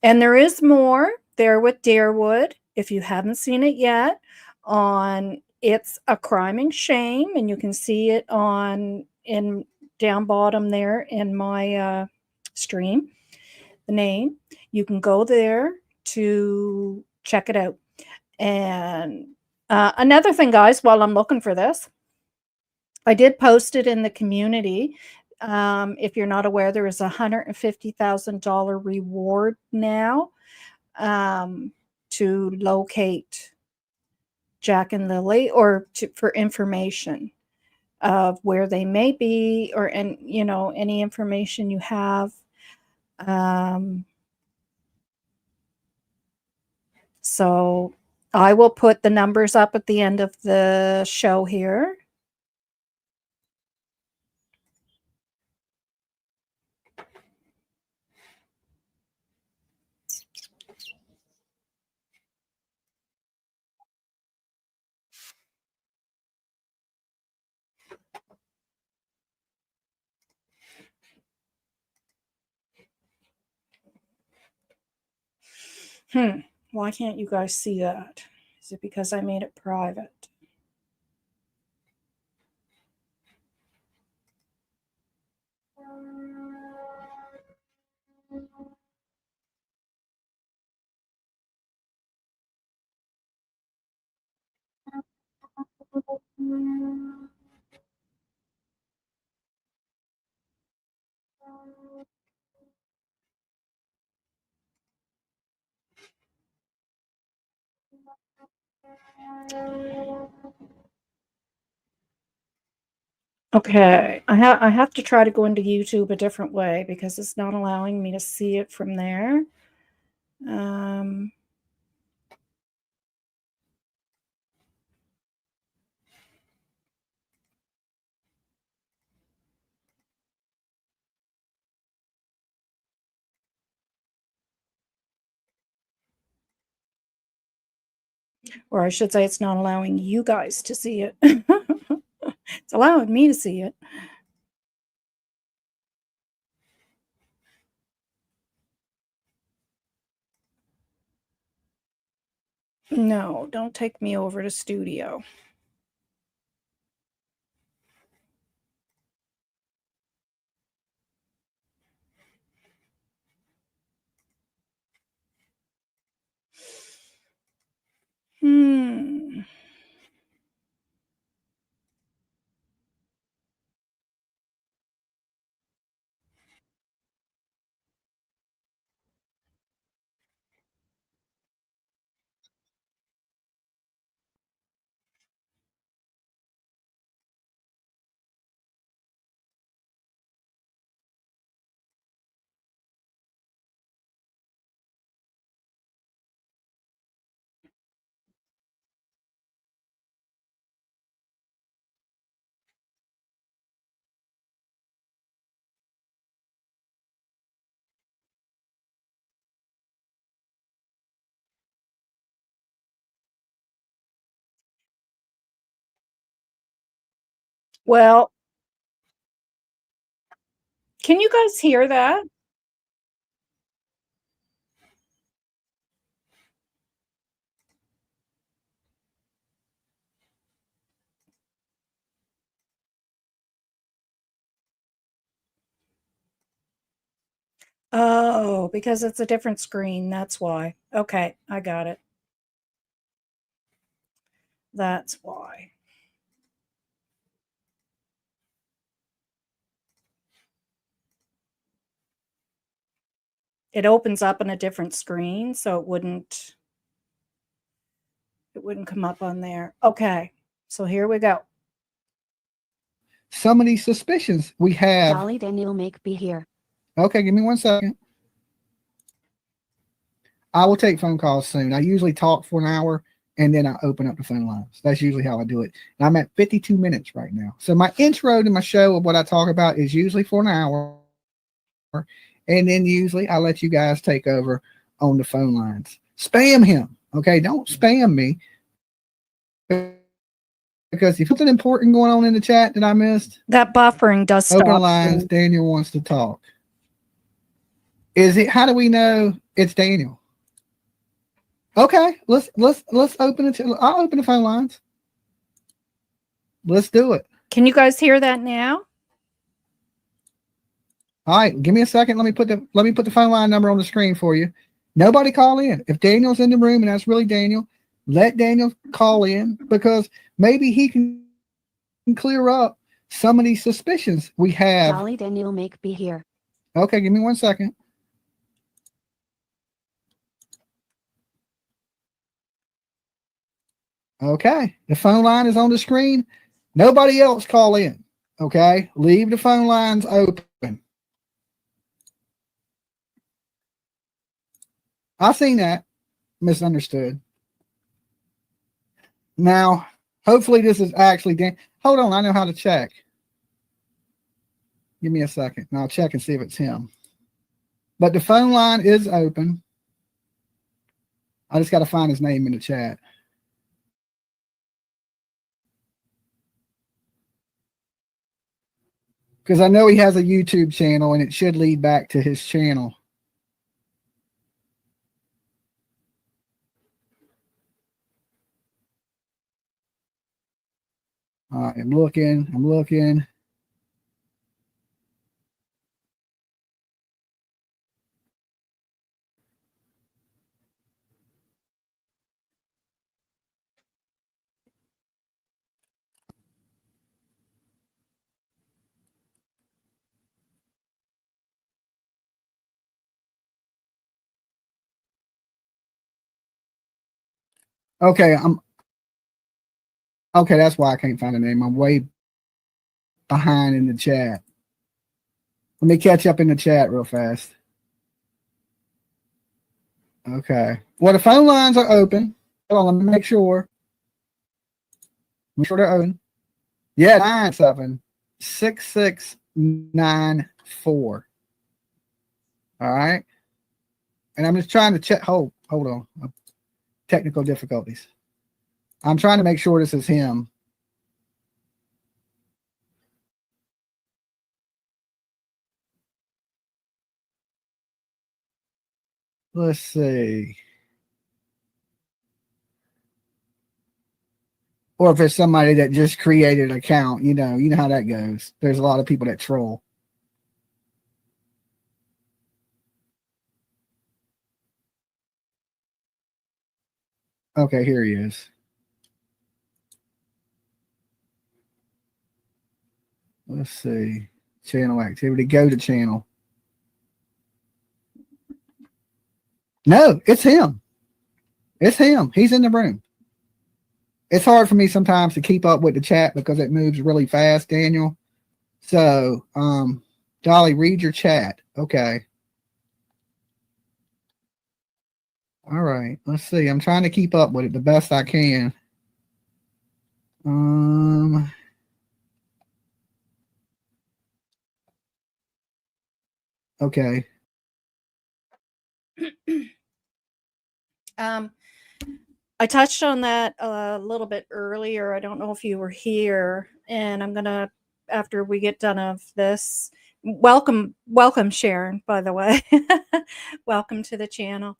Speaker 1: And there is more there with Derwood, if you haven't seen it yet, on It's a Crime and Shame, and you can see it in down bottom there in my stream, the name. You can go there to check it out. And another thing, guys, while I'm looking for this, I did post it in the community. If you're not aware, there is a $150,000 reward now to locate Jack and Lily, or for information of where they may be, or any information you have. So I will put the numbers up at the end of the show here. Why can't you guys see that? Is it because I made it private? Okay, I have to try to go into YouTube a different way because it's not allowing me to see it from there. Or I should say it's not allowing you guys to see it. It's allowing me to see it. No, don't take me over to studio. Well, can you guys hear that? Oh, because it's a different screen. That's why. Okay, I got it. That's why. It opens up on a different screen, so it It wouldn't come up on there. Okay, so here we go.
Speaker 6: Some of these suspicions we have.
Speaker 7: Dolly, Daniel, make be here.
Speaker 6: Okay, give me 1 second. I will take phone calls soon. I usually talk for an hour and then I open up the phone lines. That's usually how I do it. And I'm at 52 minutes right now. So my intro to my show of what I talk about is usually for an hour. And then usually I let you guys take over on the phone lines. Spam him. Okay, don't spam me. Because if something important going on in the chat that I missed.
Speaker 1: That buffering does stop.
Speaker 6: Open lines, Daniel wants to talk. Is it, how do we know it's Daniel? Okay, let's open it. I'll open the phone lines. Let's do it.
Speaker 1: Can you guys hear that now?
Speaker 6: All right, give me a second. Let me put the phone line number on the screen for you. Nobody call in. If Daniel's in the room and that's really Daniel, let Daniel call in because maybe he can clear up some of these suspicions we have.
Speaker 7: Dolly, Daniel, make be here.
Speaker 6: Okay, give me 1 second. Okay, the phone line is on the screen. Nobody else call in. Okay, leave the phone lines open. I've seen that. Misunderstood. Now, hopefully this is actually Dan. Hold on, I know how to check. Give me a second and I'll check and see if it's him. But the phone line is open. I just got to find his name in the chat. Because I know he has a YouTube channel and it should lead back to his channel. All right, I'm looking. Okay, okay, that's why I can't find a name. I'm way behind in the chat. Let me catch up in the chat real fast. Okay. Well, the phone lines are open. Hold on, let me make sure. Make sure they're open. Yeah, 976694. All right. And I'm just trying to check. Hold on. Technical difficulties. I'm trying to make sure this is him. Let's see. Or if it's somebody that just created an account, you know how that goes. There's a lot of people that troll. Okay, here he is. Let's see. Channel activity. Go to channel. No, it's him. It's him. He's in the room. It's hard for me sometimes to keep up with the chat because it moves really fast, Daniel. So, Dolly, read your chat. Okay. All right. Let's see. I'm trying to keep up with it the best I can. Okay.
Speaker 1: I touched on that a little bit earlier. I don't know if you were here, and I'm gonna, after we get done of this, welcome Sharon, by the way. Welcome to the channel.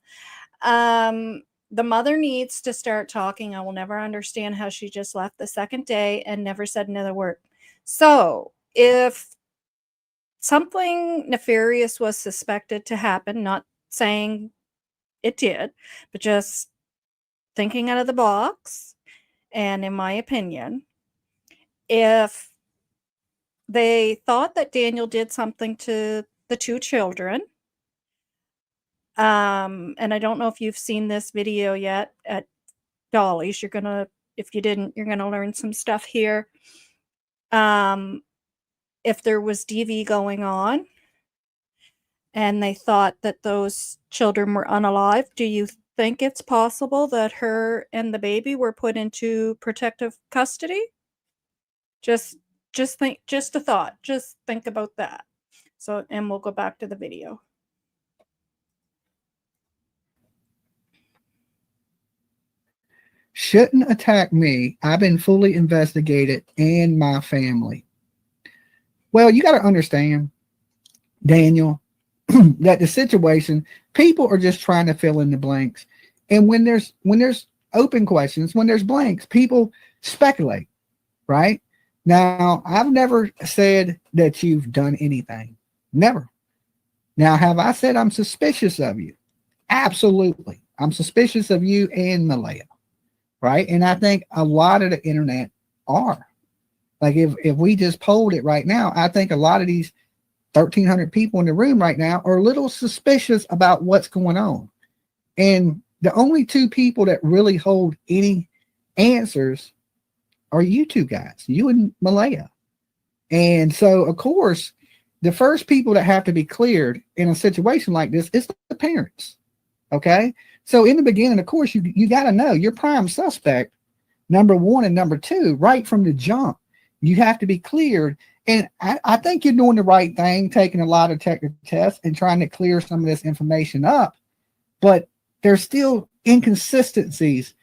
Speaker 1: The mother needs to start talking. I will never understand how she just left the second day and never said another word. So if something nefarious was suspected to happen, not saying it did, but just thinking out of the box, and in my opinion, if they thought that Daniel did something to the two children, and I don't know if you've seen this video yet. Dolly's. If you didn't, you're gonna learn some stuff here. If there was DV going on and they thought that those children were unalive, do you think it's possible that her and the baby were put into protective custody? Just a thought. Just think about that. So, and we'll go back to the video.
Speaker 6: Shouldn't attack me. I've been fully investigated and my family. Well, you got to understand, Daniel, that the situation, people are just trying to fill in the blanks. And when there's open questions, when there's blanks, people speculate, right? Now, I've never said that you've done anything. Never. Now, have I said I'm suspicious of you? Absolutely. I'm suspicious of you and Malehya, right? And I think a lot of the internet are. Like if we just polled it right now, I think a lot of these 1,300 people in the room right now are a little suspicious about what's going on. And the only two people that really hold any answers are you two guys, you and Malehya. And so, of course, the first people that have to be cleared in a situation like this is the parents. Okay. So in the beginning, of course, you got to know your prime suspect, number one and number two, right from the jump. You have to be cleared. And I think you're doing the right thing, taking a lot of technical tests and trying to clear some of this information up. But there's still inconsistencies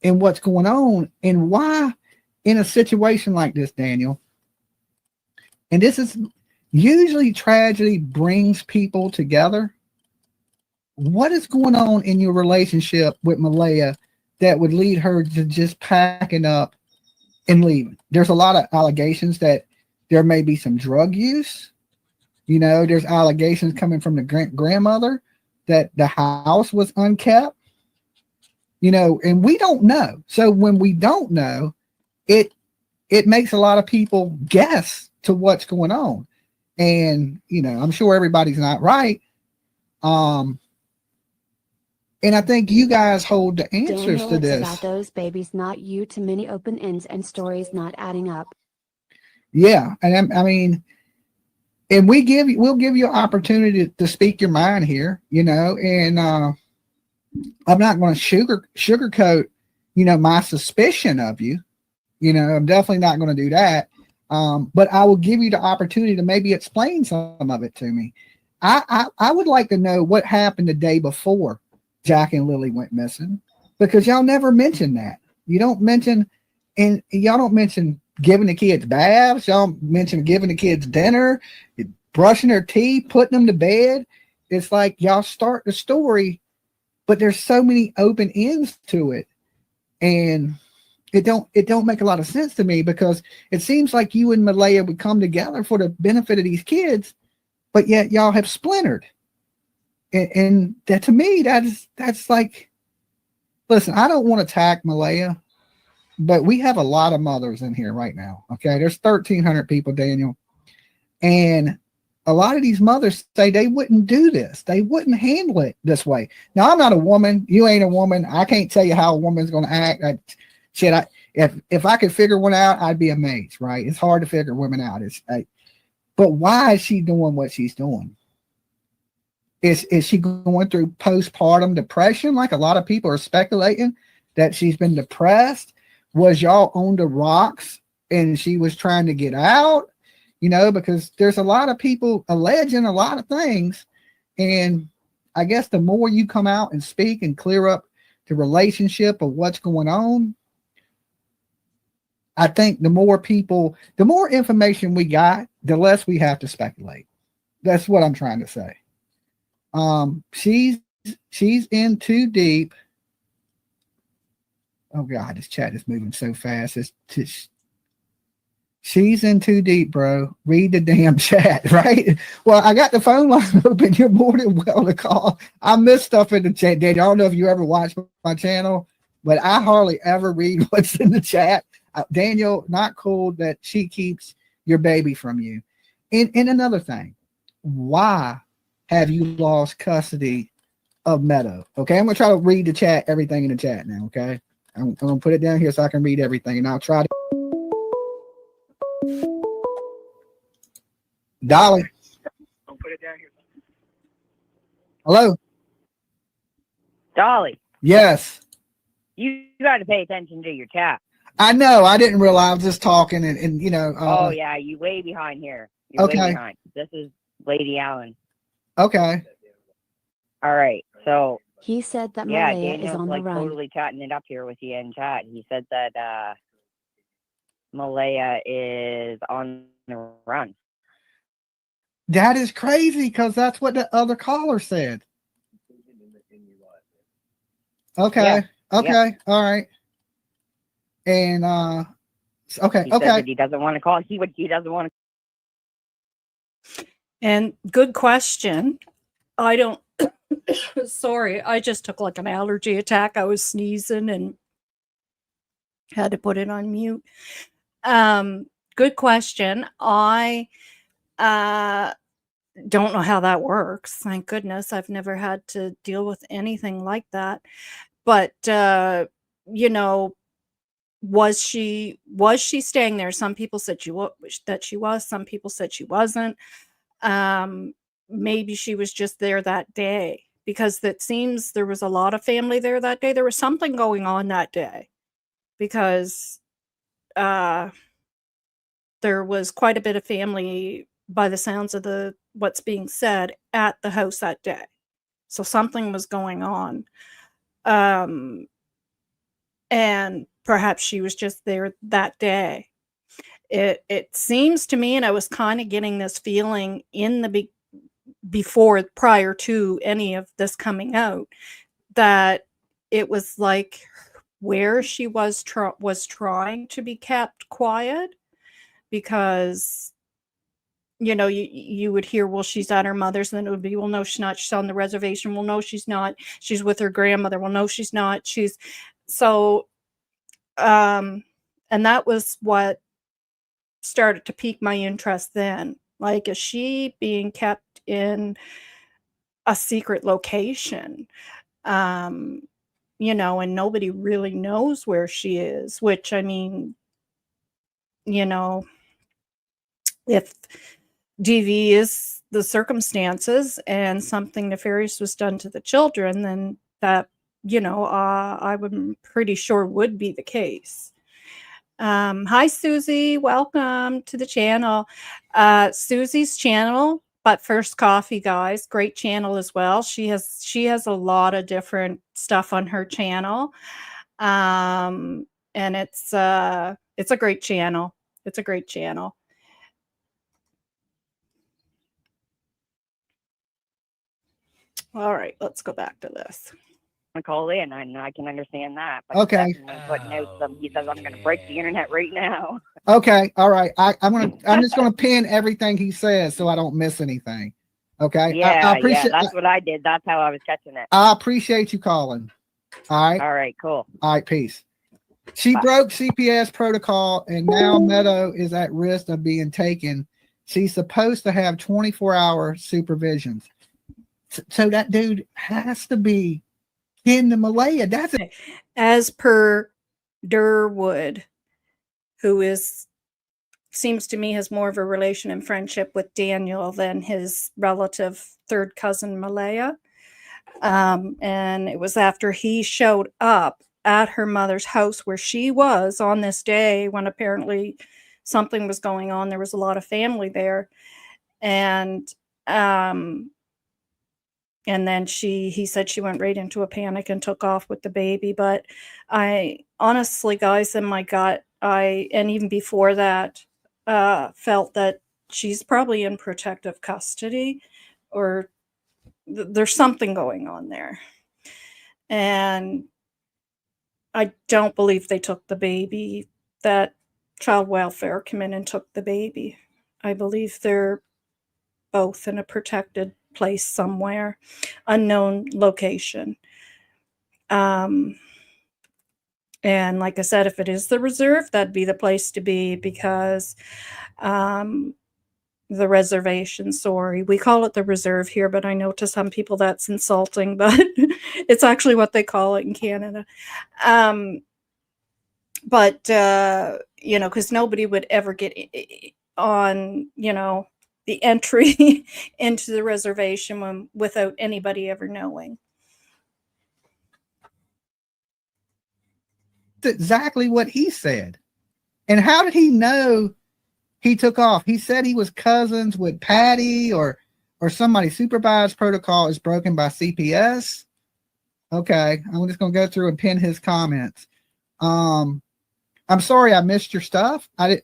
Speaker 6: in what's going on and why in a situation like this, Daniel. And this is usually tragedy brings people together. What is going on in your relationship with Malehya that would lead her to just packing up and leaving? There's a lot of allegations that there may be some drug use. You know, there's allegations coming from the grandmother that the house was unkept. You know, and we don't know. So when we don't know, it makes a lot of people guess to what's going on. And, you know, I'm sure everybody's not right. And I think you guys hold the answers
Speaker 7: Daniel,
Speaker 6: to
Speaker 7: it's
Speaker 6: this.
Speaker 7: about those babies, not you. Too many open ends and stories not adding up.
Speaker 6: Yeah. And I mean, and we'll give you an opportunity to speak your mind here, you know, and I'm not going to sugarcoat, you know, my suspicion of you. You know, I'm definitely not going to do that. But I will give you the opportunity to maybe explain some of it to me. I would like to know what happened the day before Jack and Lily went missing, because y'all never mention that. You don't mention, and y'all don't mention giving the kids baths. Y'all mention giving the kids dinner, brushing their teeth, putting them to bed. It's like y'all start the story, but there's so many open ends to it. And it don't make a lot of sense to me, because it seems like you and Malehya would come together for the benefit of these kids, but yet y'all have splintered. And that, to me, that's like, listen, I don't want to attack Malehya, but we have a lot of mothers in here right now. Okay. There's 1,300 people, Daniel. And a lot of these mothers say they wouldn't do this. They wouldn't handle it this way. Now, I'm not a woman. You ain't a woman. I can't tell you how a woman's going to act. If I could figure one out, I'd be amazed, right? It's hard to figure women out. But why is she doing what she's doing? Is she going through postpartum depression? Like a lot of people are speculating that she's been depressed. Was y'all on the rocks and she was trying to get out? You know, because there's a lot of people alleging a lot of things. And I guess the more you come out and speak and clear up the relationship of what's going on, I think the more information we got, the less we have to speculate. That's what I'm trying to say. She's in too deep. Oh God, this chat is moving so fast. She's in too deep, bro. Read the damn chat, right? Well, I got the phone line open. You're more than well to call. I miss stuff in the chat, Daniel. I don't know if you ever watch my channel, but I hardly ever read what's in the chat. Daniel, not cool that she keeps your baby from you. And another thing, why have you lost custody of Meadow? Okay, I'm going to try to read the chat, everything in the chat now, okay? I'm gonna put it down here so I can read everything, and I'll try to. Dolly. I'll put it down here. Hello.
Speaker 8: Dolly,
Speaker 6: Yes.
Speaker 8: you got to pay attention to your chat.
Speaker 6: I know. I didn't realize I was just talking, and you know.
Speaker 8: Oh yeah, you way behind here. You're
Speaker 6: Okay.
Speaker 8: way behind. This is Lady Allen.
Speaker 6: Okay.
Speaker 8: All right, so
Speaker 7: He said that
Speaker 8: yeah,
Speaker 7: Malehya is
Speaker 8: Daniel's
Speaker 7: on the
Speaker 8: like
Speaker 7: run.
Speaker 8: totally chatting it up here with you in chat. He said that Malehya is on the run.
Speaker 6: That is crazy because that's what the other caller said. Okay.
Speaker 8: Yeah.
Speaker 6: Okay.
Speaker 8: Yeah.
Speaker 6: All right. And okay.
Speaker 8: He said
Speaker 6: Okay.
Speaker 8: that he doesn't want to call. He doesn't want to.
Speaker 1: And good question. I don't, sorry, I just took like an allergy attack. I was sneezing and had to put it on mute. Good question. I don't know how that works. Thank goodness I've never had to deal with anything like that. But you know, was she staying there? Some people said that she was. Some people said she wasn't. Maybe she was just there that day, because it seems there was a lot of family there that day. There was something going on that day, because there was quite a bit of family, by the sounds of what's being said, at the house that day. So something was going on. And perhaps she was just there that day. It seems to me, and I was kind of getting this feeling in the prior to any of this coming out, that it was like where she was trying to be kept quiet, because you know, you would hear, well, she's at her mother's, and then it would be, well, no, she's not, she's on the reservation, well, no, she's not, she's with her grandmother, well, no, she's not, she's so and that was what started to pique my interest then. Like, is she being kept in a secret location? You know, and nobody really knows where she is, which, I mean, you know, if DV is the circumstances and something nefarious was done to the children, then that, you know, I'm pretty sure would be the case. Hi, Susie. Welcome to the channel. Susie's channel, But First Coffee, guys, great channel as well. She has a lot of different stuff on her channel. And it's a great channel. It's a great channel. All right, let's go back to this.
Speaker 8: Call in, and I can understand that. But
Speaker 6: Okay.
Speaker 8: He says, I'm going to break the internet right now.
Speaker 6: Okay. All right. I'm just gonna pin everything he says so I don't miss anything. Okay.
Speaker 8: Yeah,
Speaker 6: I appreciate.
Speaker 8: that's what I did. That's how I was catching it.
Speaker 6: I appreciate you calling. All right.
Speaker 8: All right, cool.
Speaker 6: All right. Peace. She broke CPS protocol, and now Meadow is at risk of being taken. She's supposed to have 24-hour supervisions. So that dude has to be in the Malehya. That's it.
Speaker 1: As per Derwood, who seems to me has more of a relation and friendship with Daniel than his relative third cousin Malehya. And it was after he showed up at her mother's house where she was on this day, when apparently something was going on. There was a lot of family there. And then he said she went right into a panic and took off with the baby. But I honestly, guys, in my gut, and even before that, felt that she's probably in protective custody, or there's something going on there. And I don't believe they took the baby, that child welfare came in and took the baby. I believe they're both in a protected place somewhere, unknown location. And like I said, if it is the reserve, that'd be the place to be, because the reservation, sorry, we call it the reserve here, but I know to some people that's insulting, but it's actually what they call it in Canada. but because nobody would ever get on, the entry into the reservation without anybody ever knowing.
Speaker 6: That's exactly what he said. And how did he know he took off? He said he was cousins with Patty or somebody. Supervised protocol is broken by CPS. Okay, I'm just gonna go through and pin his comments. I'm sorry I missed your stuff. I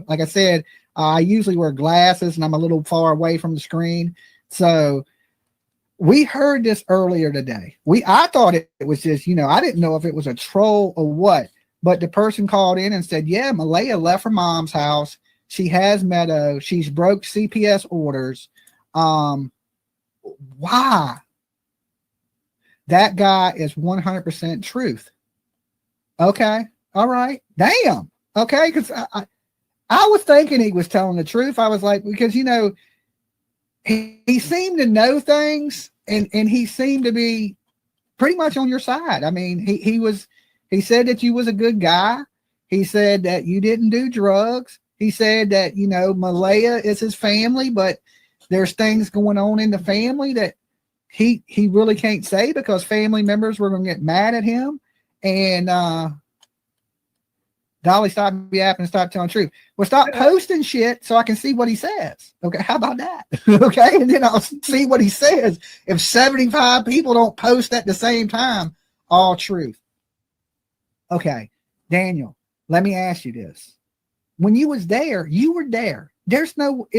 Speaker 6: like I said, I usually wear glasses and I'm a little far away from the screen. So we heard this earlier today. I thought it was just, I didn't know if it was a troll or what, but the person called in and said, yeah, Malehya left her mom's house. She has Meadow. She's broke CPS orders. Why? That guy is 100% truth. Okay. All right. Damn. Okay. Because I was thinking he was telling the truth. I was like, because, he seemed to know things and he seemed to be pretty much on your side. I mean, he said that you was a good guy. He said that you didn't do drugs. He said that, Malehya is his family, but there's things going on in the family that he really can't say because family members were going to get mad at him. And Dolly, stop yapping and stop telling the truth. Well, stop posting shit so I can see what he says. Okay, how about that? Okay, and then I'll see what he says. If 75 people don't post at the same time, all truth. Okay, Daniel, let me ask you this. When you was there, you were there. Is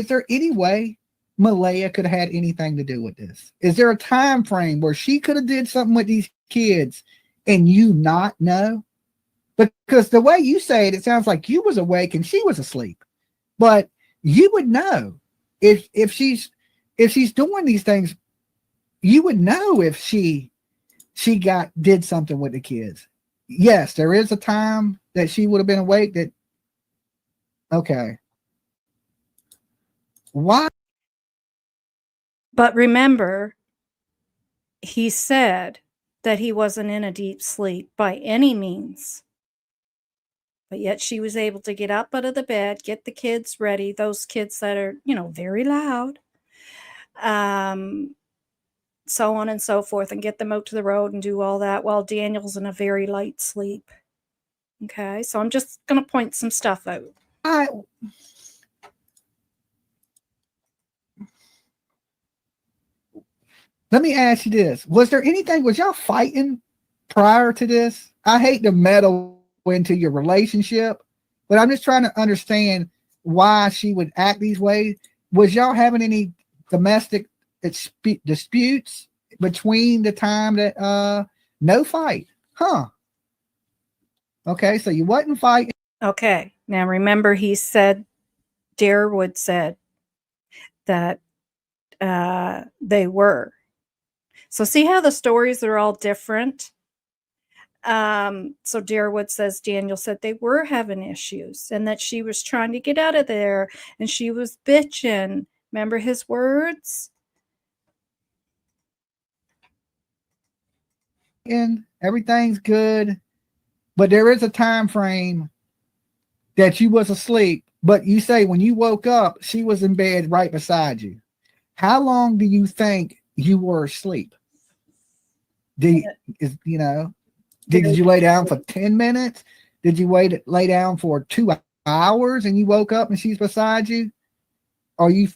Speaker 6: there any way Malehya could have had anything to do with this? Is there a time frame where she could have did something with these kids and you not know? Because the way you say it, it sounds like you was awake and she was asleep. But you would know if she's doing these things. You would know if she did something with the kids. Yes, there is a time that she would have been awake. That okay. Why?
Speaker 1: But remember, he said that he wasn't in a deep sleep by any means. But yet she was able to get up out of the bed, get the kids ready, those kids that are, very loud, so on and so forth, and get them out to the road and do all that while Daniel's in a very light sleep. Okay, so I'm just going to point some stuff out.
Speaker 6: Let me ask you this. Was y'all fighting prior to this? I hate to meddle into your relationship, but I'm just trying to understand why she would act these ways. Was y'all having any domestic disputes between the time that no fight? Huh. Okay, so you wasn't fighting.
Speaker 1: Okay, now remember he said, Derwood said that they were. So see how the stories are all different? So Derwood says Daniel said they were having issues and that she was trying to get out of there and she was bitching. Remember his words?
Speaker 6: And everything's good, but there is a time frame that you was asleep, but you say when you woke up, she was in bed right beside you. How long do you think you were asleep? Did you lay down for 10 minutes? Did you lay down for 2 hours and you woke up and she's beside you? Do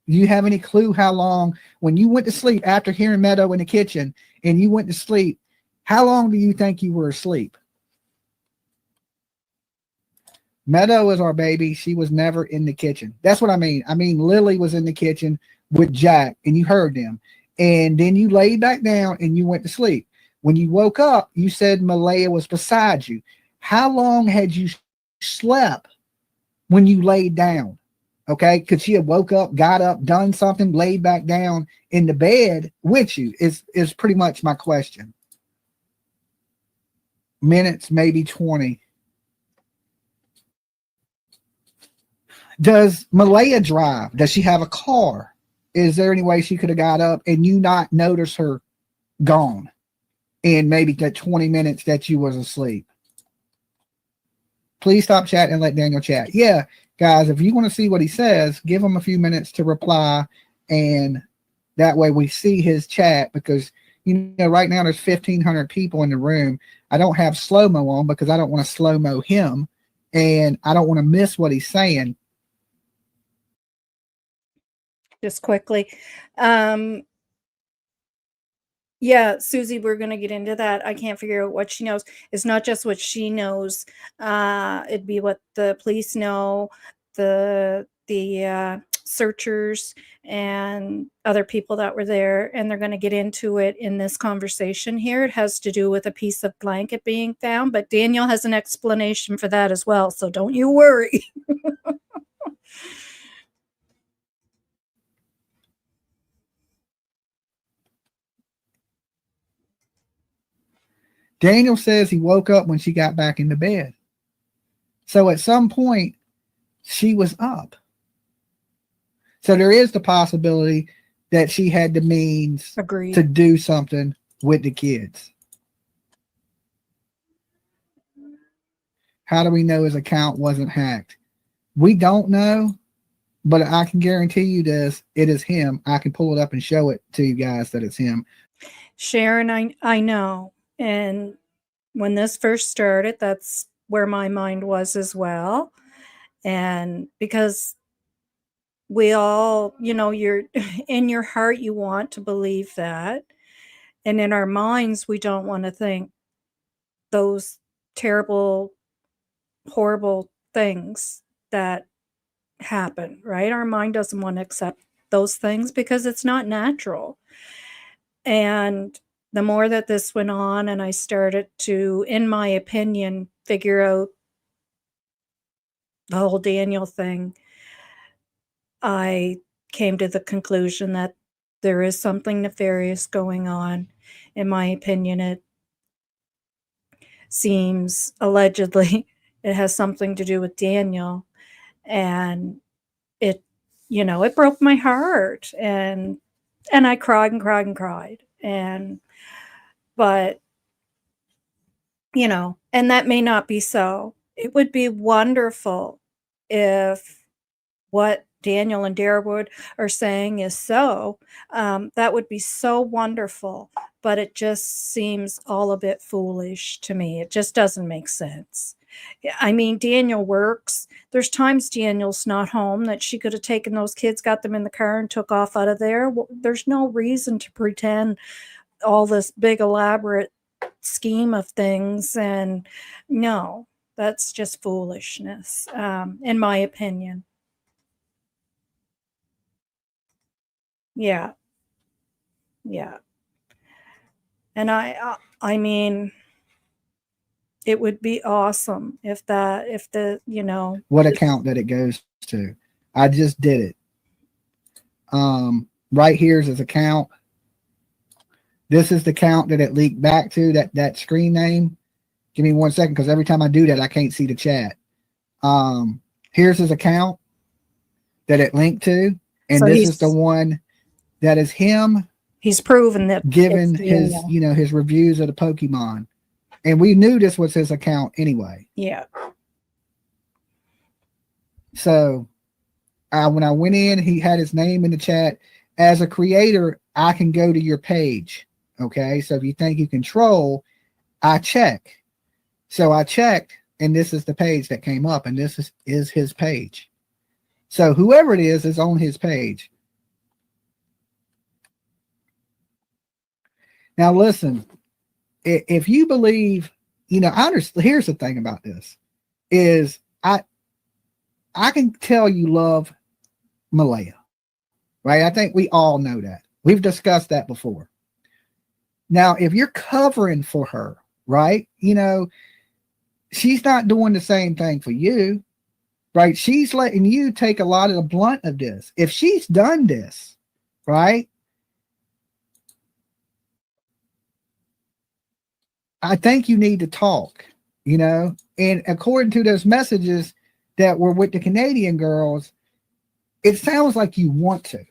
Speaker 6: you have any clue how long when you went to sleep after hearing Meadow in the kitchen and you went to sleep, how long do you think you were asleep? Meadow is our baby. She was never in the kitchen. That's what I mean. I mean, Lily was in the kitchen with Jack and you heard them. And then you laid back down and you went to sleep. When you woke up, you said Malehya was beside you. How long had you slept when you laid down? Okay, could she have woke up, got up, done something, laid back down in the bed with you is pretty much my question. Minutes, maybe 20. Does Malehya drive? Does she have a car? Is there any way she could have got up and you not notice her gone in maybe that 20 minutes that you was asleep? Please stop chatting and let Daniel chat. Yeah, guys, if you want to see what he says, give him a few minutes to reply, and that way we see his chat, because right now there's 1,500 people in the room. I don't have slow-mo on because I don't want to slow-mo him, and I don't want to miss what he's saying.
Speaker 1: Just quickly. Yeah, Susie, we're going to get into that. I can't figure out what she knows. It's not just what she knows. It'd be what the police know, the searchers and other people that were there, and they're going to get into it in this conversation here. It has to do with a piece of blanket being found, but Daniel has an explanation for that as well, so don't you worry.
Speaker 6: Daniel says he woke up when she got back into bed. So at some point, she was up. So there is the possibility that she had the means to do something with the kids. How do we know his account wasn't hacked? We don't know, but I can guarantee you this. It is him. I can pull it up and show it to you guys that it's him.
Speaker 1: Sharon, I know. And when this first started, that's where my mind was as well. And because we all, you're in your heart, you want to believe that. And in our minds, we don't want to think those terrible, horrible things that happen, right? Our mind doesn't want to accept those things because it's not natural. And the more that this went on and I started to, in my opinion, figure out the whole Daniel thing, I came to the conclusion that there is something nefarious going on. In my opinion, it seems allegedly it has something to do with Daniel, and it broke my heart, and I cried and cried and cried, but and that may not be so. It would be wonderful if what Daniel and Derwood are saying is so. That would be so wonderful, but it just seems all a bit foolish to me. It just doesn't make sense. I mean, Daniel works. There's times Daniel's not home that she could have taken those kids, got them in the car, and took off out of there. Well, there's no reason to pretend all this big elaborate scheme of things. And no, that's just foolishness, in my opinion. Yeah. And I mean, it would be awesome if
Speaker 6: what account that it goes to. I just did it. Right here's his account. This is the account that it leaked back to, that screen name. Give me 1 second, because every time I do that, I can't see the chat. Here's his account that it linked to, and so this is the one that is him.
Speaker 1: He's proven that,
Speaker 6: given his his reviews of the Pokemon, and we knew this was his account anyway.
Speaker 1: Yeah.
Speaker 6: So when I went in, he had his name in the chat. As a creator, I can go to your page. Okay, so if you think you control, I check. So I checked, and this is the page that came up, and this is his page. So whoever it is on his page. Now listen, if you believe, here's the thing about this, is I can tell you love Malehya, right? I think we all know that. We've discussed that before. Now, if you're covering for her, right? She's not doing the same thing for you, right? She's letting you take a lot of the blunt of this. If she's done this, right? I think you need to talk, and according to those messages that were with the Canadian girls, it sounds like you want to,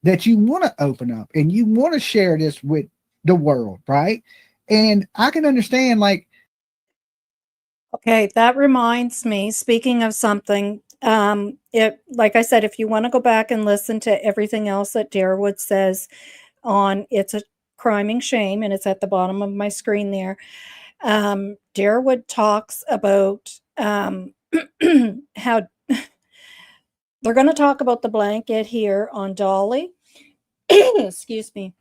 Speaker 6: that you want to open up and you want to share this with the world, right? And I can understand, like,
Speaker 1: Okay, that reminds me, speaking of something, like I said, if you want to go back and listen to everything else that Derwood says on It's a Criming Shame, and it's at the bottom of my screen there, Derwood talks about how they're going to talk about the blanket here on Dolly. Excuse me.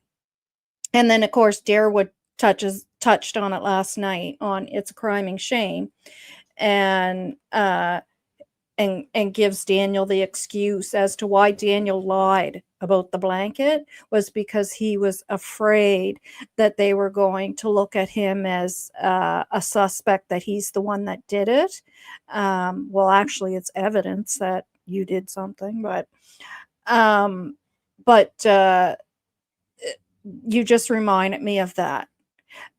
Speaker 1: And then, of course, Derwood touched on it last night on It's a Criming Shame, and gives Daniel the excuse as to why Daniel lied about the blanket was because he was afraid that they were going to look at him as a suspect, that he's the one that did it. Well, actually, it's evidence that you did something, but you just reminded me of that,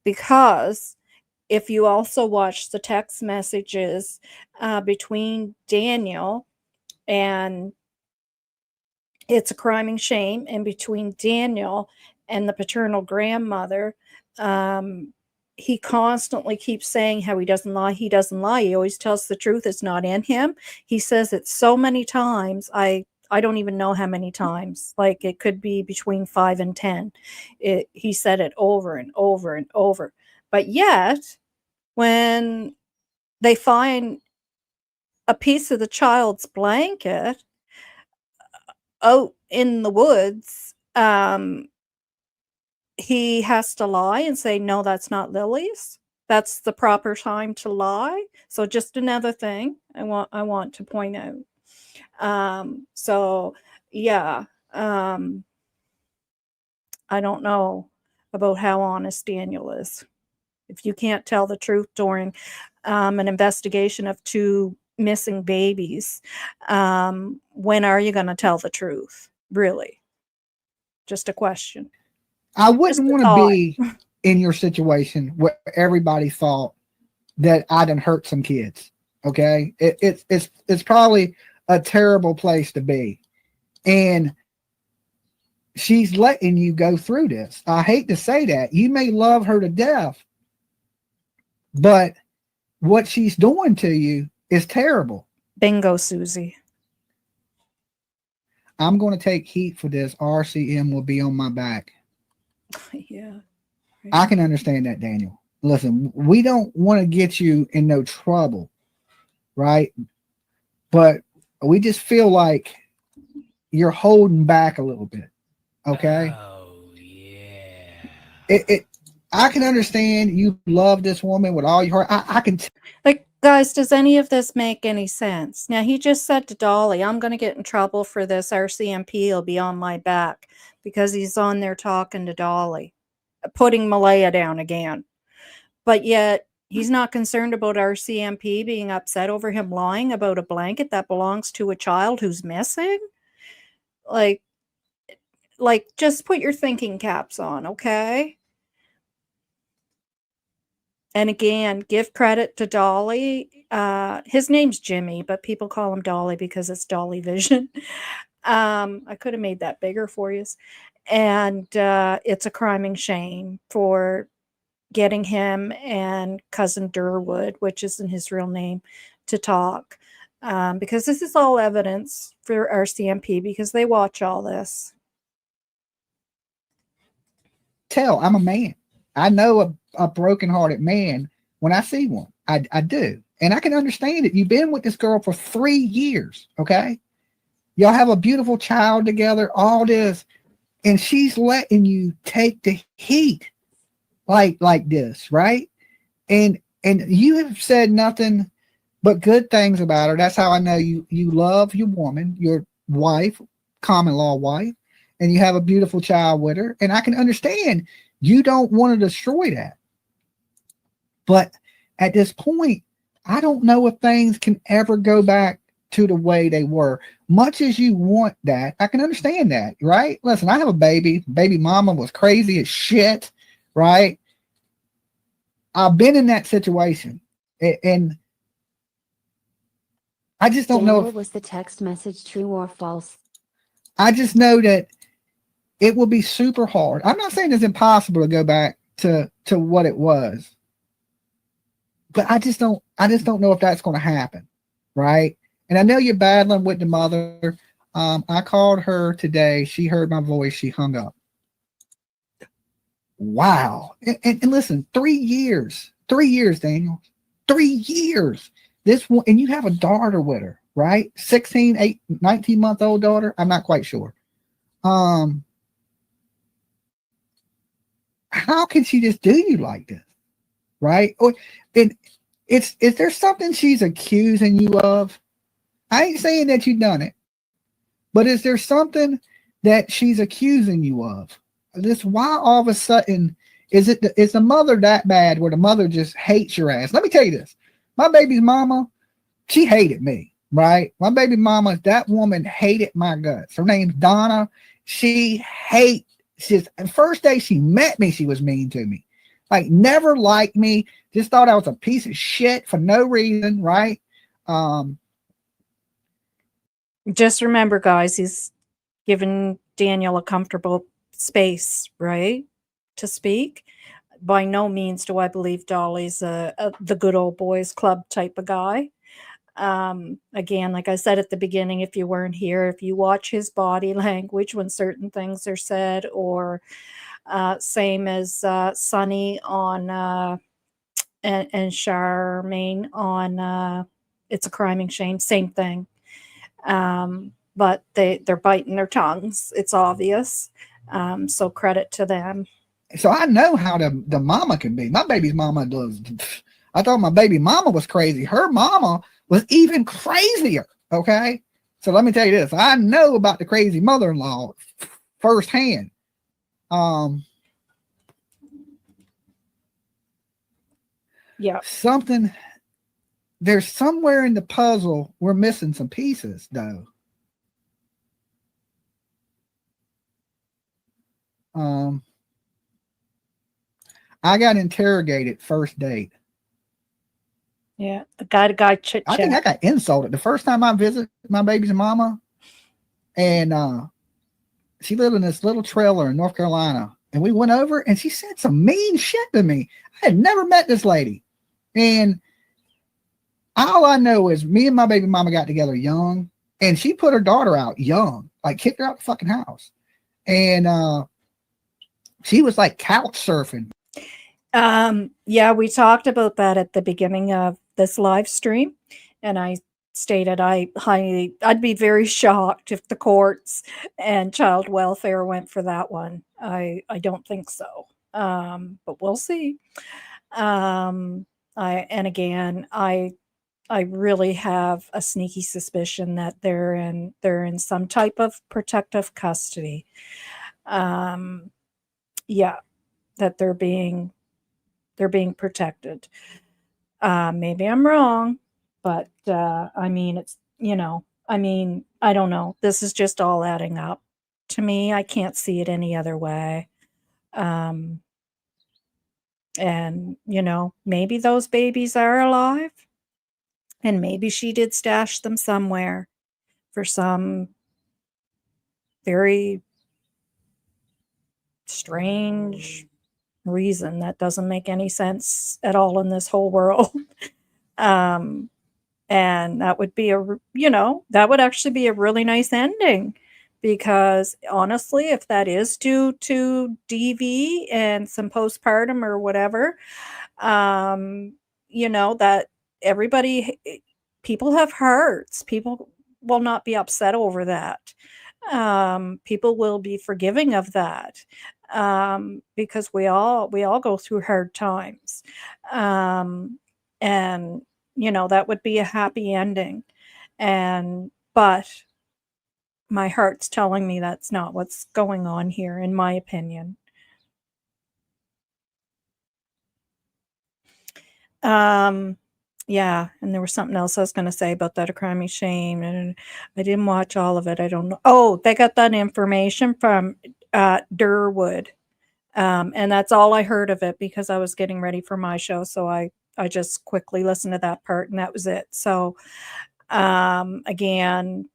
Speaker 1: because if you also watch the text messages between Daniel and It's a Criming Shame, and between Daniel and the paternal grandmother, he constantly keeps saying how he doesn't lie. He doesn't lie. He always tells the truth. It's not in him. He says it so many times. I don't even know how many times. Like, it could be between 5 and 10. He said it over and over and over. But yet, when they find a piece of the child's blanket out in the woods, he has to lie and say, no, that's not Lily's. That's the proper time to lie. So just another thing I want to point out. So yeah, I don't know about how honest Daniel is. If you can't tell the truth during an investigation of 2 missing babies, when are you going to tell the truth? Really? Just a question.
Speaker 6: I wouldn't want to be in your situation where everybody thought that I done hurt some kids. Okay, it's probably a terrible place to be, and she's letting you go through this. I hate to say that. You may love her to death, but what she's doing to you is terrible.
Speaker 1: Bingo, Susie.
Speaker 6: I'm going to take heat for this. RCM will be on my back.
Speaker 1: Yeah. Right.
Speaker 6: I can understand that, Daniel. Listen, we don't want to get you in no trouble, right? But we just feel like you're holding back a little bit. Okay.
Speaker 9: Oh yeah.
Speaker 6: I can understand you love this woman with all your heart. I can.
Speaker 1: Like, guys, does any of this make any sense? Now, he just said to Dolly, I'm going to get in trouble for this. RCMP will be on my back, because he's on there talking to Dolly, putting Malehya down again. But yet, he's not concerned about RCMP being upset over him lying about a blanket that belongs to a child who's missing. Like, just put your thinking caps on, okay? And again, give credit to Dolly. His name's Jimmy, but people call him Dolly because it's Dolly Vision. I could have made that bigger for you. And It's a Criming Shame for getting him and cousin Derwood, which isn't his real name, to talk. Because this is all evidence for RCMP, because they watch all this.
Speaker 6: I'm a man. I know a broken-hearted man when I see one. I do. And I can understand it. You've been with this girl for 3 years, okay? Y'all have a beautiful child together, all this. And she's letting you take the heat like this, right? And you have said nothing but good things about her. That's how I know you love your woman, your wife, common law wife, and you have a beautiful child with her. And I can understand you don't want to destroy that. But at this point, I don't know if things can ever go back to the way they were. Much as you want that, I can understand that, right? Listen, I have a baby. Baby mama was crazy as shit, right? I've been in that situation. And I just don't know if
Speaker 7: was the text message true or false.
Speaker 6: I just know that it will be super hard. I'm not saying it's impossible to go back to what it was, but I I just don't know if that's going to happen, right? And I know you're battling with the mother. I called her today. She heard my voice. She hung up. Wow. And listen, 3 years, Daniel, 3 years. This one, and you have a daughter with her, right? 16, 19-month-old daughter. I'm not quite sure. How can she just do you like this? Right? And is there something she's accusing you of? I ain't saying that you've done it, but is there something that she's accusing you of? This, why all of a sudden is the mother that bad where the mother just hates your ass? Let me tell you this. My baby's mama, she hated me, right? My baby mama, that woman hated my guts. Her name's Donna. The first day she met me, she was mean to me. Like, never liked me, just thought I was a piece of shit for no reason, right?
Speaker 1: Just remember, guys, he's given Daniel a comfortable space, right, to speak. By no means do I believe Dolly's the good old boys club type of guy. Again, like I said at the beginning, if you weren't here, if you watch his body language when certain things are said, or same as Sonny on and Charmaine on It's a Crime and Shame, same thing. But they're biting their tongues. It's obvious. So credit to them.
Speaker 6: So I know how the mama can be. My baby's mama does. I thought my baby mama was crazy. Her mama was even crazier. Okay. So let me tell you this. I know about the crazy mother-in-law firsthand.
Speaker 1: Yeah.
Speaker 6: There's somewhere in the puzzle we're missing some pieces, though. I got interrogated first date.
Speaker 1: Yeah, the guy chit chat.
Speaker 6: I think I got insulted the first time I visited my baby's mama, and she lived in this little trailer in North Carolina, and we went over, and she said some mean shit to me. I had never met this lady, and all I know is me and my baby mama got together young, and she put her daughter out young, like kicked her out the fucking house, and she was like couch surfing.
Speaker 1: Yeah, we talked about that at the beginning of this live stream, and I stated I'd be very shocked if the courts and child welfare went for that one. I don't think so. But we'll see. I really have a sneaky suspicion that they're in some type of protective custody. Yeah, that they're being protected. Maybe I'm wrong, but I mean, I don't know. This is just all adding up to me. I can't see it any other way. And maybe those babies are alive, and maybe she did stash them somewhere for some very strange reason that doesn't make any sense at all in this whole world. And that would be that would actually be a really nice ending, because honestly, if that is due to DV and some postpartum or whatever, that people have hearts. People will not be upset over that. People will be forgiving of that, because we all go through hard times, and that would be a happy ending, but my heart's telling me that's not what's going on here, in my opinion. Yeah, and there was something else I was going to say about that, a crime and shame, and I didn't watch all of it. I don't know. Oh, they got that information from Derwood, and that's all I heard of it, because I was getting ready for my show, so I just quickly listened to that part, and that was it. So, again,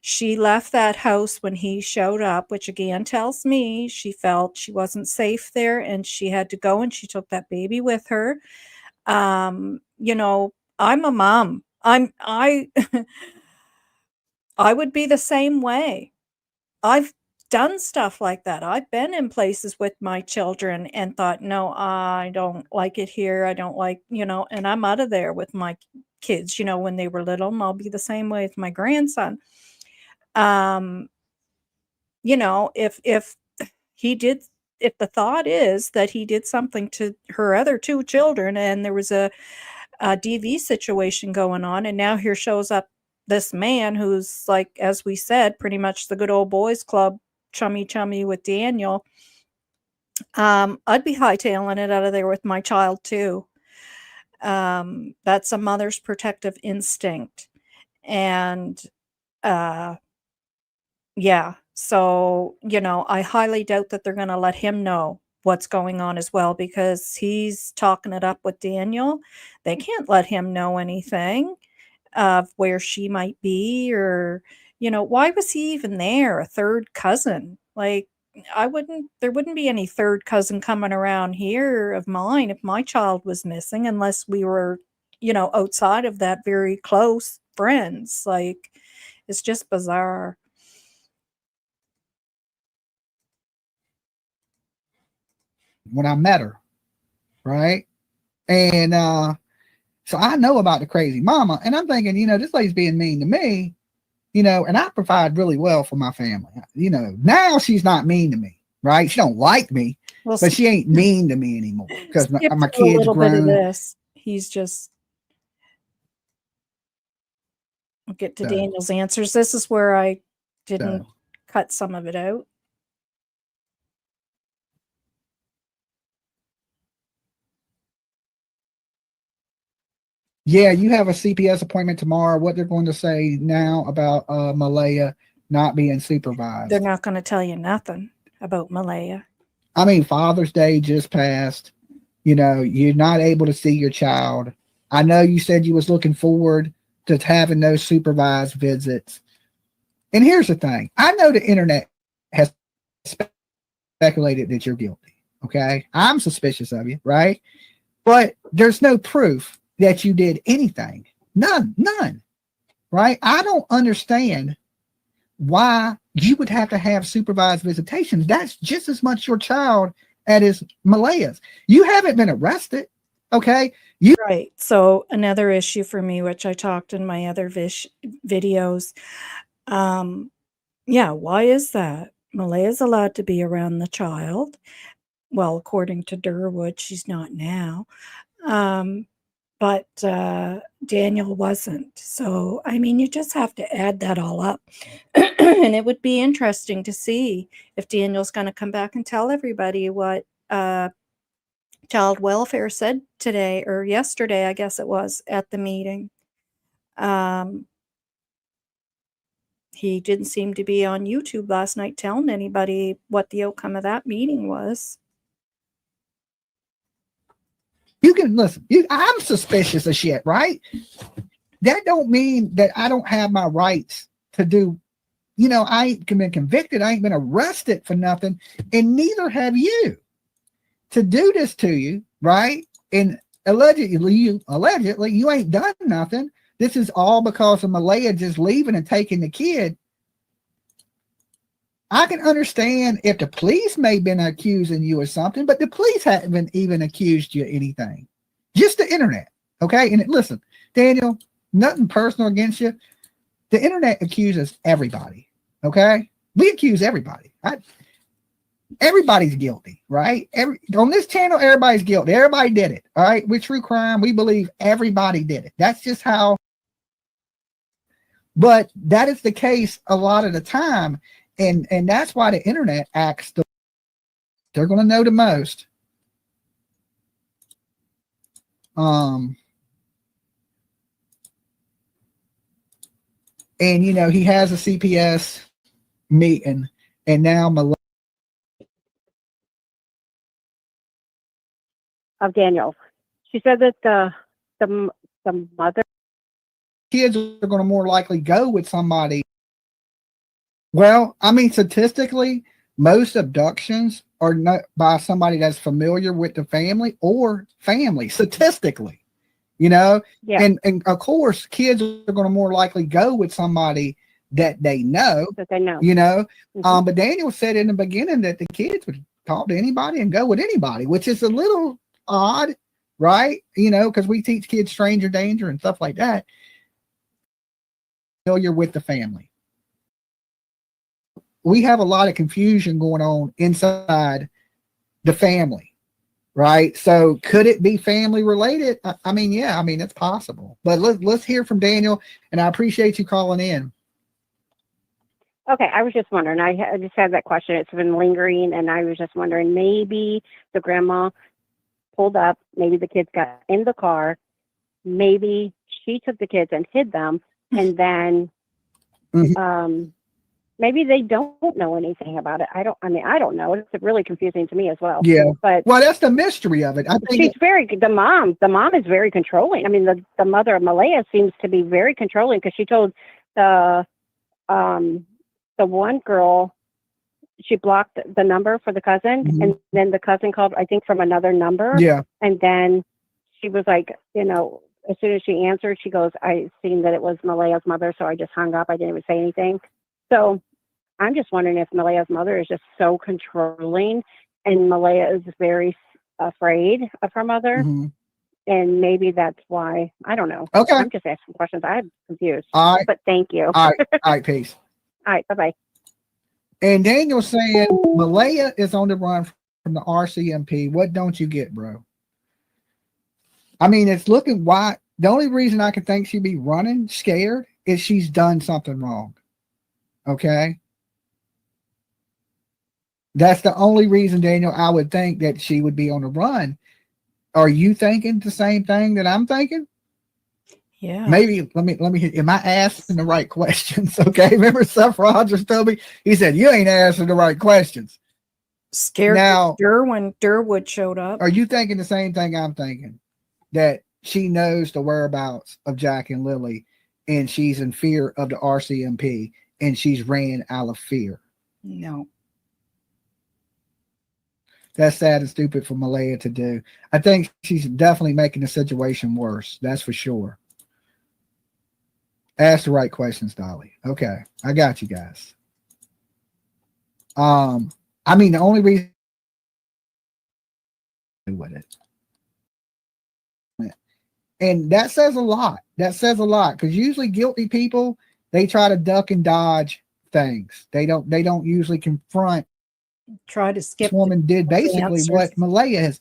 Speaker 1: she left that house when he showed up, which again tells me she felt she wasn't safe there, and she had to go, and she took that baby with her. you know, I'm a mom. I I would be the same way. I've done stuff like that. I've been in places with my children and thought, "No, I don't like it here. I don't like," and I'm out of there with my kids, when they were little, and I'll be the same way with my grandson. Um, if he did if the thought is that he did something to her other 2 children and there was a DV situation going on, and now here shows up this man who's, like, as we said, pretty much the good old boys club, chummy chummy with Daniel. I'd be hightailing it out of there with my child too. That's a mother's protective instinct. And yeah, so, I highly doubt that they're going to let him know what's going on as well, because he's talking it up with Daniel. They can't let him know anything of where she might be, or, why was he even there? A third cousin? Like, there wouldn't be any third cousin coming around here of mine if my child was missing, unless we were, outside of that, very close friends. Like, it's just bizarre.
Speaker 6: When I met her, right? And so I know about the crazy mama, and I'm thinking, this lady's being mean to me, and I provide really well for my family. Now she's not mean to me, right? She don't like me,
Speaker 1: Well,
Speaker 6: but she ain't mean to me anymore because my
Speaker 1: skip
Speaker 6: kids
Speaker 1: through a little bit of
Speaker 6: grown.
Speaker 1: this. He's just I'll get to
Speaker 6: So-
Speaker 1: Daniel's answers. This is where I didn't
Speaker 6: So.
Speaker 1: cut some of it out.
Speaker 6: Yeah, you have a CPS appointment tomorrow. What they're going to say now about Malehya not being supervised?
Speaker 1: They're not going to tell you nothing about Malehya.
Speaker 6: I mean, Father's Day just passed. You're not able to see your child. I know you said you was looking forward to having those supervised visits. And here's the thing. I know the internet has speculated that you're guilty. Okay. I'm suspicious of you, right? But there's no proof that you did anything. None. Right? I don't understand why you would have to have supervised visitation. That's just as much your child as Malehya's. You haven't been arrested. Okay.
Speaker 1: Right. So another issue for me, which I talked in my other videos. Yeah, why is that? Malehya's allowed to be around the child. Well, according to Derwood, she's not now. But Daniel wasn't. So, I mean, you just have to add that all up. And it would be interesting to see if Daniel's going to come back and tell everybody what child welfare said today or yesterday, I guess it was, at the meeting. He didn't seem to be on YouTube last night telling anybody what the outcome of that meeting was.
Speaker 6: You can listen. I'm suspicious of shit, right? That don't mean that I don't have my rights to do. I ain't been convicted. I ain't been arrested for nothing, and neither have you. To do this to you, right? And allegedly you ain't done nothing. This is all because of Malehya just leaving and taking the kid. I can understand if the police may have been accusing you of something, but the police haven't even accused you of anything. Just the internet, okay? And listen, Daniel, nothing personal against you. The internet accuses everybody, okay? We accuse everybody. Everybody's guilty, right? On this channel, everybody's guilty. Everybody did it, all right? With true crime, we believe everybody did it. That's just how. But that is the case a lot of the time, and that's why the internet acts. They're going to know the most. And he has a CPS meeting, and now
Speaker 8: of Daniel. She said that the mother
Speaker 6: kids are going to more likely go with somebody. Well, I mean, statistically, most abductions are not by somebody that's familiar with the family or family. Statistically, Yeah.
Speaker 8: Yeah.
Speaker 6: And of course, kids are going to more likely go with somebody that they know,
Speaker 8: That they know.
Speaker 6: But Daniel said in the beginning that the kids would talk to anybody and go with anybody, which is a little odd, right? Because we teach kids stranger danger and stuff like that. You're with the family. We have a lot of confusion going on inside the family, right? So could it be family related? I mean, yeah, I mean, it's possible. But let's hear from Daniel, and I appreciate you calling in.
Speaker 8: Okay, I was just wondering. I just had that question. It's been lingering, and I was just wondering, maybe the grandma pulled up, maybe the kids got in the car, maybe she took the kids and hid them, and then maybe they don't know anything about it. I don't know. It's really confusing to me as well.
Speaker 6: Yeah.
Speaker 8: But
Speaker 6: well, that's the mystery of it. I think
Speaker 8: she's the mom is very controlling. I mean, the mother of Malehya seems to be very controlling, because she told the one girl, she blocked the number for the cousin, and then the cousin called, I think, from another number.
Speaker 6: Yeah.
Speaker 8: And then she was like, as soon as she answered, she goes, I seen that it was Malehya's mother, so I just hung up. I didn't even say anything. So I'm just wondering if Malehya's mother is just so controlling, and Malehya is very afraid of her mother. And maybe that's why. I don't know.
Speaker 6: Okay.
Speaker 8: I'm just asking questions. I'm confused.
Speaker 6: All right.
Speaker 8: But thank you.
Speaker 6: All right, peace.
Speaker 8: All right, bye-bye.
Speaker 6: And Daniel saying Malehya is on the run from the RCMP. What don't you get, bro? I mean, it's looking why. The only reason I can think she'd be running scared is she's done something wrong. Okay. That's the only reason, Daniel, I would think that she would be on the run. Are you thinking the same thing that I'm thinking?
Speaker 1: Yeah.
Speaker 6: Maybe let me am I asking the right questions? Okay. Remember Seth Rogers told me, he said, you ain't asking the right questions.
Speaker 1: Scared
Speaker 6: now
Speaker 1: when Derwood showed up.
Speaker 6: Are you thinking the same thing I'm thinking? That she knows the whereabouts of Jack and Lily, and she's in fear of the RCMP, and she's ran out of fear?
Speaker 1: No.
Speaker 6: That's sad and stupid for Malehya to do. I think she's definitely making the situation worse. That's for sure. Ask the right questions, Dolly. Okay, I got you guys. I mean, the only reason with it, and that says a lot. That says a lot, because usually guilty people, they try to duck and dodge things. They don't usually confront.
Speaker 1: Try to skip.
Speaker 6: This woman did basically what Malehya has.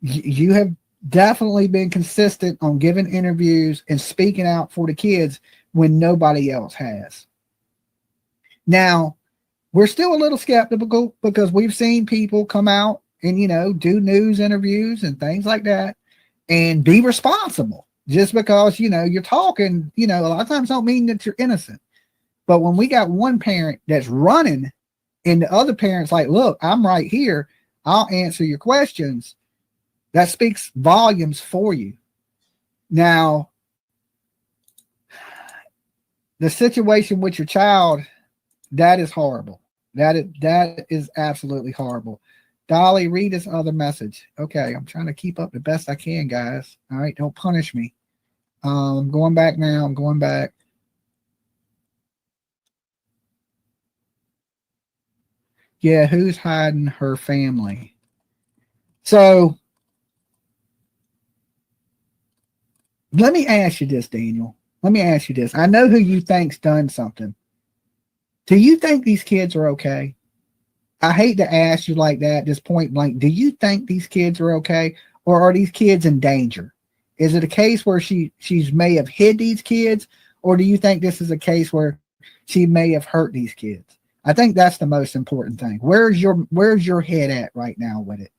Speaker 6: You have definitely been consistent on giving interviews and speaking out for the kids when nobody else has. Now, we're still a little skeptical because we've seen people come out and, do news interviews and things like that and be responsible. Just because, you're talking, a lot of times don't mean that you're innocent. But when we got one parent that's running and the other parent's like, look, I'm right here, I'll answer your questions, that speaks volumes for you. Now, the situation with your child, that is horrible. That is absolutely horrible. Dolly, read this other message. Okay, I'm trying to keep up the best I can, guys. All right, don't punish me. I'm going back now. I'm going back. Yeah, who's hiding her family? So let me ask you this, Daniel. Let me ask you this. I know who you think's done something. Do you think these kids are okay? I hate to ask you like that, just point blank. Do you think these kids are okay, or are these kids in danger? Is it a case where she may have hid these kids, or do you think this is a case where she may have hurt these kids? I think that's the most important thing. Where's your head at right now with it?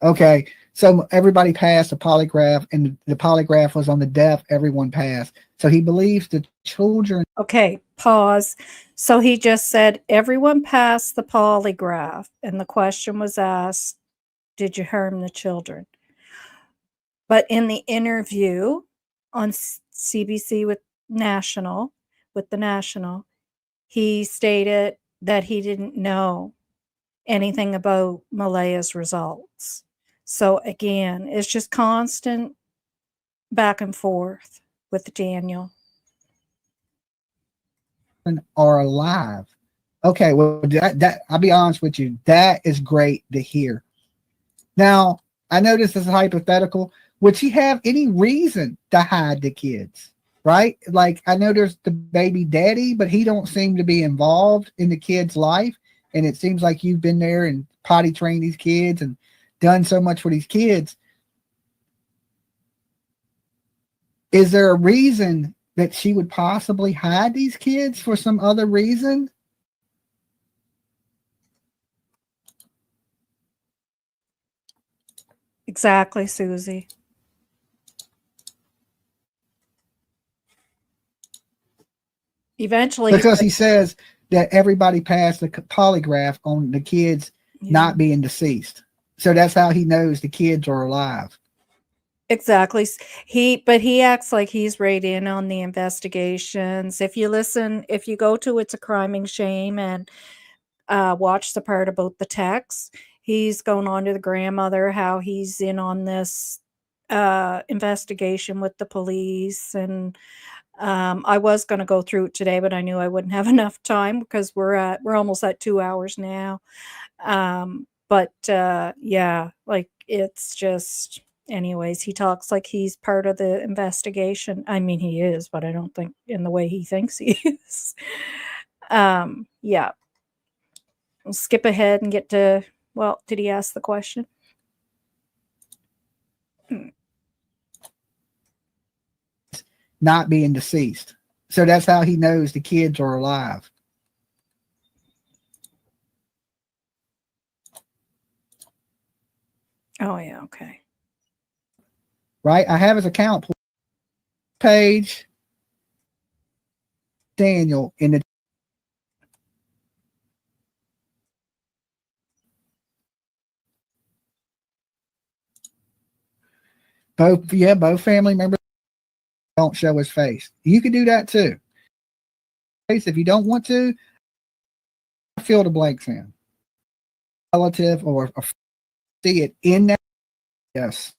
Speaker 6: Okay, so everybody passed the polygraph, and the polygraph was on the deaf. Everyone passed. So he believes the children.
Speaker 1: Okay, pause. So he just said everyone passed the polygraph, and the question was asked, did you harm the children? But in the interview on CBC with the National, he stated that he didn't know anything about Malehya's results. So again, it's just constant back and forth with Daniel.
Speaker 6: Are alive. Okay, well, that I'll be honest with you, that is great to hear. Now, I know this is hypothetical. Would she have any reason to hide the kids? Right? Like, I know there's the baby daddy, but he don't seem to be involved in the kid's life. And it seems like you've been there and potty trained these kids and done so much for these kids. Is there a reason that she would possibly hide these kids for some other reason?
Speaker 1: Exactly, Susie. Eventually,
Speaker 6: Because he says that everybody passed the polygraph on the kids not being deceased. So that's how he knows the kids are alive.
Speaker 1: Exactly. But he acts like he's right in on the investigations. If you go to It's a Crime and Shame and watch the part about the text, he's going on to the grandmother, how he's in on this investigation with the police. And I was going to go through it today, but I knew I wouldn't have enough time because we're almost at 2 hours now. But yeah, like, it's just, anyways, he talks like he's part of the investigation. I mean, he is, but I don't think in the way he thinks he is. Yeah. We'll skip ahead and get to, well, did he ask the question?
Speaker 6: Not being deceased. So that's how he knows the kids are alive.
Speaker 1: Oh, yeah, okay.
Speaker 6: Right? I have his account page. Daniel in the both family members don't show his face. You can do that too. If you don't want to, fill the blanks in. Relative or see it in that. Yes.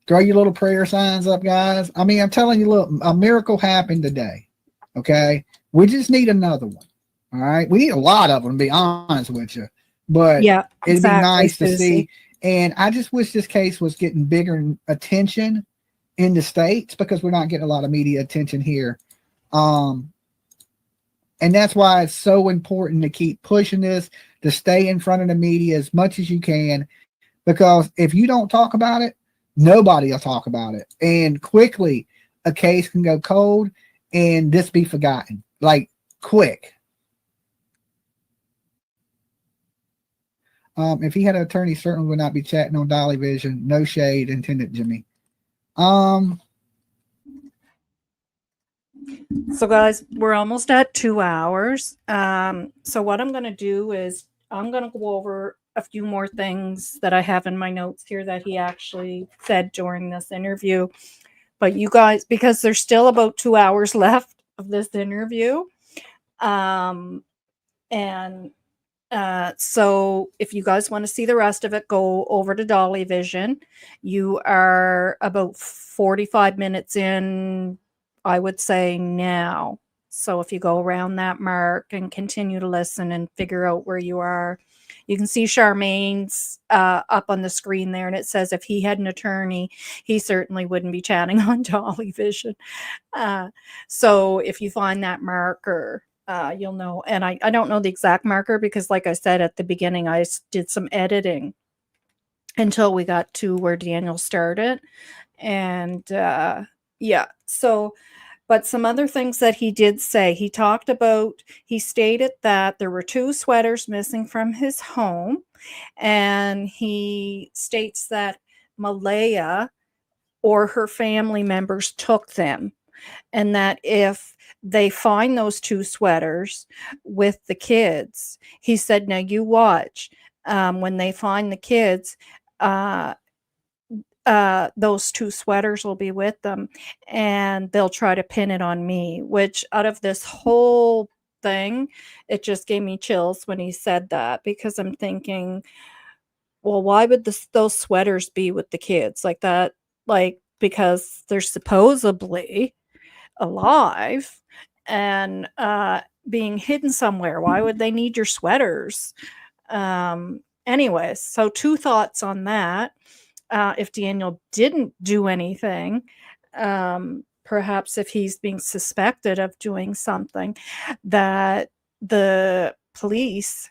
Speaker 6: Throw your little prayer signs up, guys. I mean, I'm telling you, look, a miracle happened today. Okay. We just need another one. All right. We need a lot of them, to be honest with you. But
Speaker 1: yeah,
Speaker 6: it'd be nice to
Speaker 1: Susie.
Speaker 6: see. And I just wish this case was getting bigger attention in the States, because we're not getting a lot of media attention here. And that's why it's so important to keep pushing this, to stay in front of the media as much as you can, because if you don't talk about it, nobody will talk about it. And quickly, a case can go cold and this be forgotten, like quick. If he had an attorney, certainly would not be chatting on Dolly Vision. No shade intended, Jimmy.
Speaker 1: So guys, we're almost at 2 hours. So what I'm going to do is I'm going to go over a few more things that I have in my notes here that he actually said during this interview. But you guys, because there's still about 2 hours left of this interview. So if you guys want to see the rest of it, go over to Dolly Vision. You are about 45 minutes in, I would say, now. So if you go around that mark and continue to listen and figure out where you are, you can see Charmaine's up on the screen there, and it says if he had an attorney, he certainly wouldn't be chatting on Dolly Vision. So if you find that marker, you'll know. And I don't know the exact marker because, like I said at the beginning, I did some editing until we got to where Daniel started. And yeah, so, but some other things that he did say, he stated that there were 2 sweaters missing from his home. And he states that Malehya or her family members took them. And that if they find those 2 sweaters with the kids, he said, now you watch, when they find the kids, those 2 sweaters will be with them, and they'll try to pin it on me, which out of this whole thing, it just gave me chills when he said that, because I'm thinking, well, why would those sweaters be with the kids like that? Like, because they're supposedly alive and being hidden somewhere. Why would they need your sweaters? Anyways, so 2 thoughts on that. If Daniel didn't do anything, perhaps if he's being suspected of doing something, that the police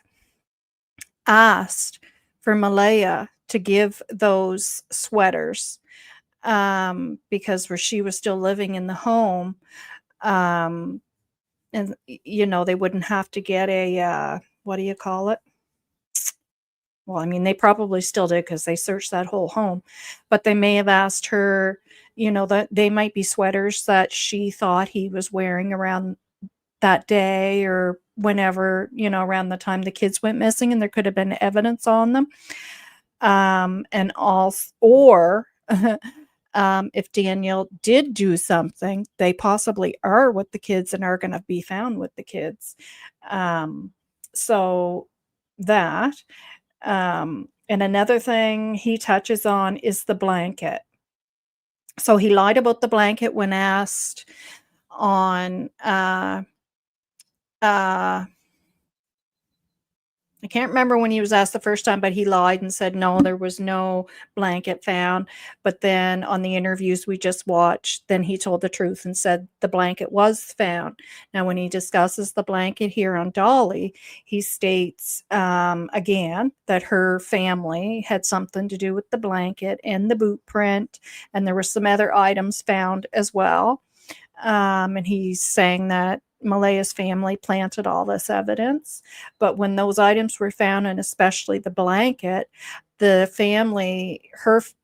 Speaker 1: asked for Malehya to give those sweaters, because where she was still living in the home, and they wouldn't have to get a what do you call it? Well, I mean, they probably still did because they searched that whole home, but they may have asked her, that they might be sweaters that she thought he was wearing around that day or whenever, around the time the kids went missing, and there could have been evidence on them. And also, or if Daniel did do something, they possibly are with the kids and are going to be found with the kids. So that. And another thing he touches on is the blanket. So he lied about the blanket when asked on I can't remember when he was asked the first time, but he lied and said, no, there was no blanket found. But then on the interviews we just watched, then he told the truth and said the blanket was found. Now, when he discusses the blanket here on Dolly, he states again that her family had something to do with the blanket and the boot print, and there were some other items found as well. And he's saying that Malehya's family planted all this evidence. But when those items were found, and especially the blanket, the family,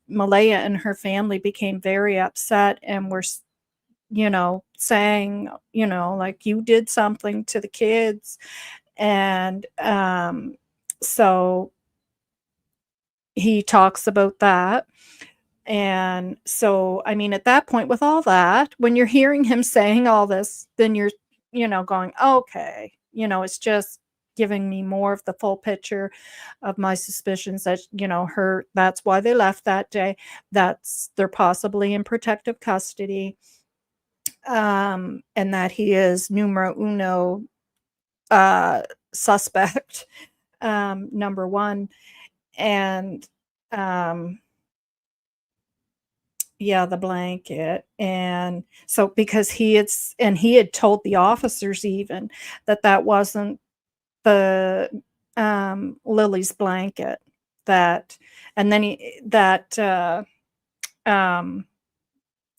Speaker 1: Malehya and her family became very upset and were, saying, like, you did something to the kids. And so he talks about that. And so, I mean, at that point, with all that, when you're hearing him saying all this, then you're, going, okay, it's just giving me more of the full picture of my suspicions that, that's why they left that day. They're possibly in protective custody. And that he is numero uno suspect, number one. And, yeah, the blanket. And so because he had told the officers even that wasn't the Lily's blanket, that and then and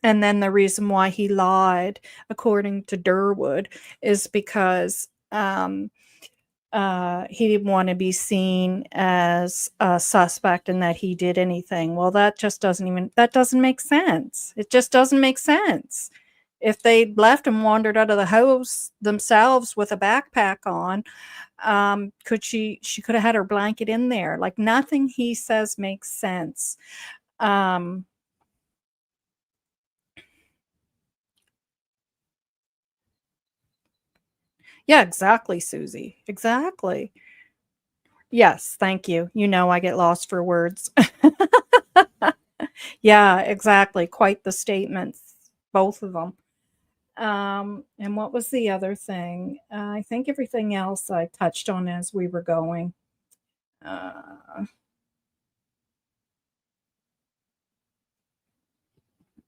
Speaker 1: then the reason why he lied, according to Derwood, is because he didn't want to be seen as a suspect and that he did anything. Well, that doesn't make sense. It just doesn't make sense. If they left and wandered out of the house themselves with a backpack on, she could have had her blanket in there. Like, nothing he says makes sense. Yeah, exactly, Susie. Exactly. Yes, thank you. I get lost for words. Yeah, exactly. Quite the statements, both of them. And what was the other thing? I think everything else I touched on as we were going.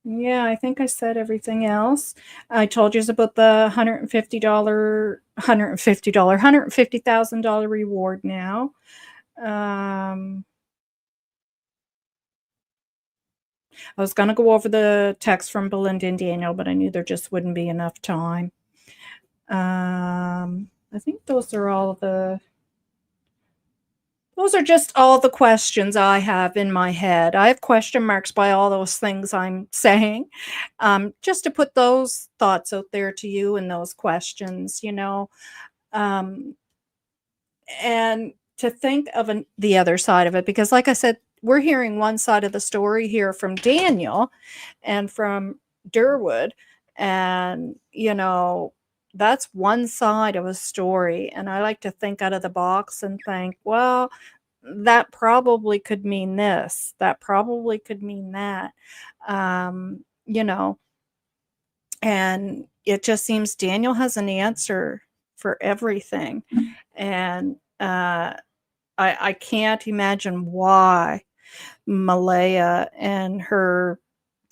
Speaker 1: Yeah, I think I said everything else. I told you about the $150,000 reward now. I was going to go over the text from Belinda and Daniel, but I knew there just wouldn't be enough time. I think those are just all the questions I have in my head. I have question marks by all those things I'm saying, just to put those thoughts out there to you and those questions, and to think of the other side of it, because like I said, we're hearing one side of the story here from Daniel and from Derwood, and that's one side of a story. And I like to think out of the box and think, well, that probably could mean this, that probably could mean that, you know and it just seems Daniel has an answer for everything. And I can't imagine why Malehya and her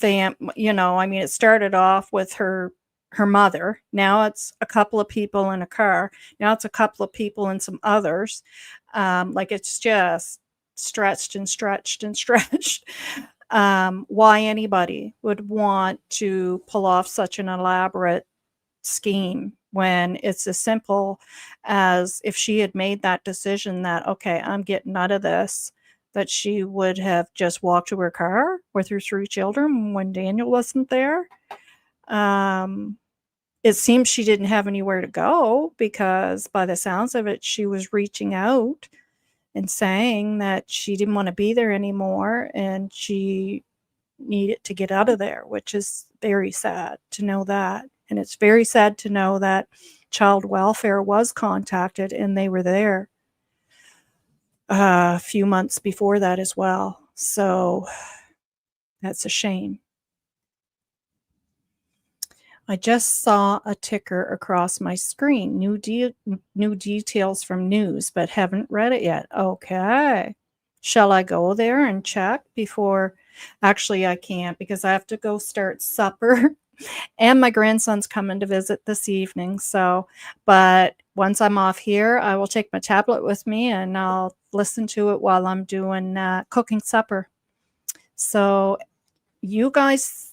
Speaker 1: I mean, it started off with her mother. Now it's a couple of people in a car. Now it's a couple of people and some others. Like, it's just stretched and stretched and stretched. Why anybody would want to pull off such an elaborate scheme when it's as simple as, if she had made that decision that, okay, I'm getting out of this, that she would have just walked to her car with her 3 children when Daniel wasn't there. It seems she didn't have anywhere to go, because by the sounds of it, she was reaching out and saying that she didn't want to be there anymore and she needed to get out of there, which is very sad to know that. And it's very sad to know that child welfare was contacted and they were there a few months before that as well. So that's a shame. I just saw a ticker across my screen. New details from news, but haven't read it yet. Okay. Shall I go there and check before? Actually, I can't, because I have to go start supper. And my grandson's coming to visit this evening. So, but once I'm off here, I will take my tablet with me and I'll listen to it while I'm doing cooking supper. So you guys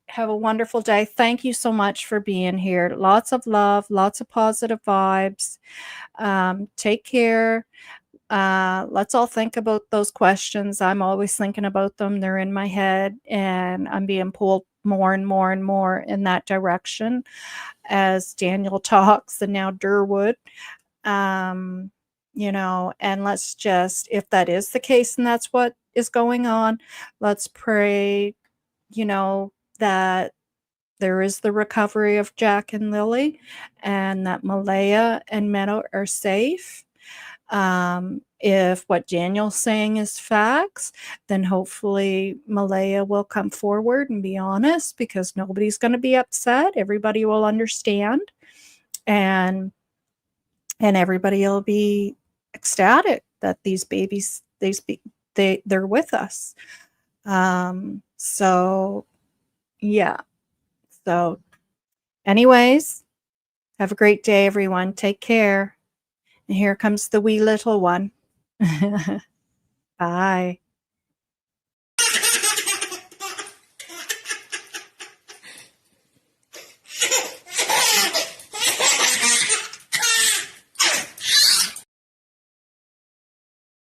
Speaker 1: have a wonderful day. Thank you so much for being here. Lots of love, lots of positive vibes. Take care. Let's all think about those questions. I'm always thinking about them. They're in my head, and I'm being pulled more and more and more in that direction as Daniel talks, and now Derwood. And let's just, if that is the case and that's what is going on, let's pray, that there is the recovery of Jack and Lily, and that Malehya and Meadow are safe. If what Daniel's saying is facts, then hopefully Malehya will come forward and be honest, because nobody's going to be upset. Everybody will understand, and everybody will be ecstatic that these babies, they're with us. So yeah. So anyways, have a great day, everyone. Take care. And here comes the wee little one. Bye.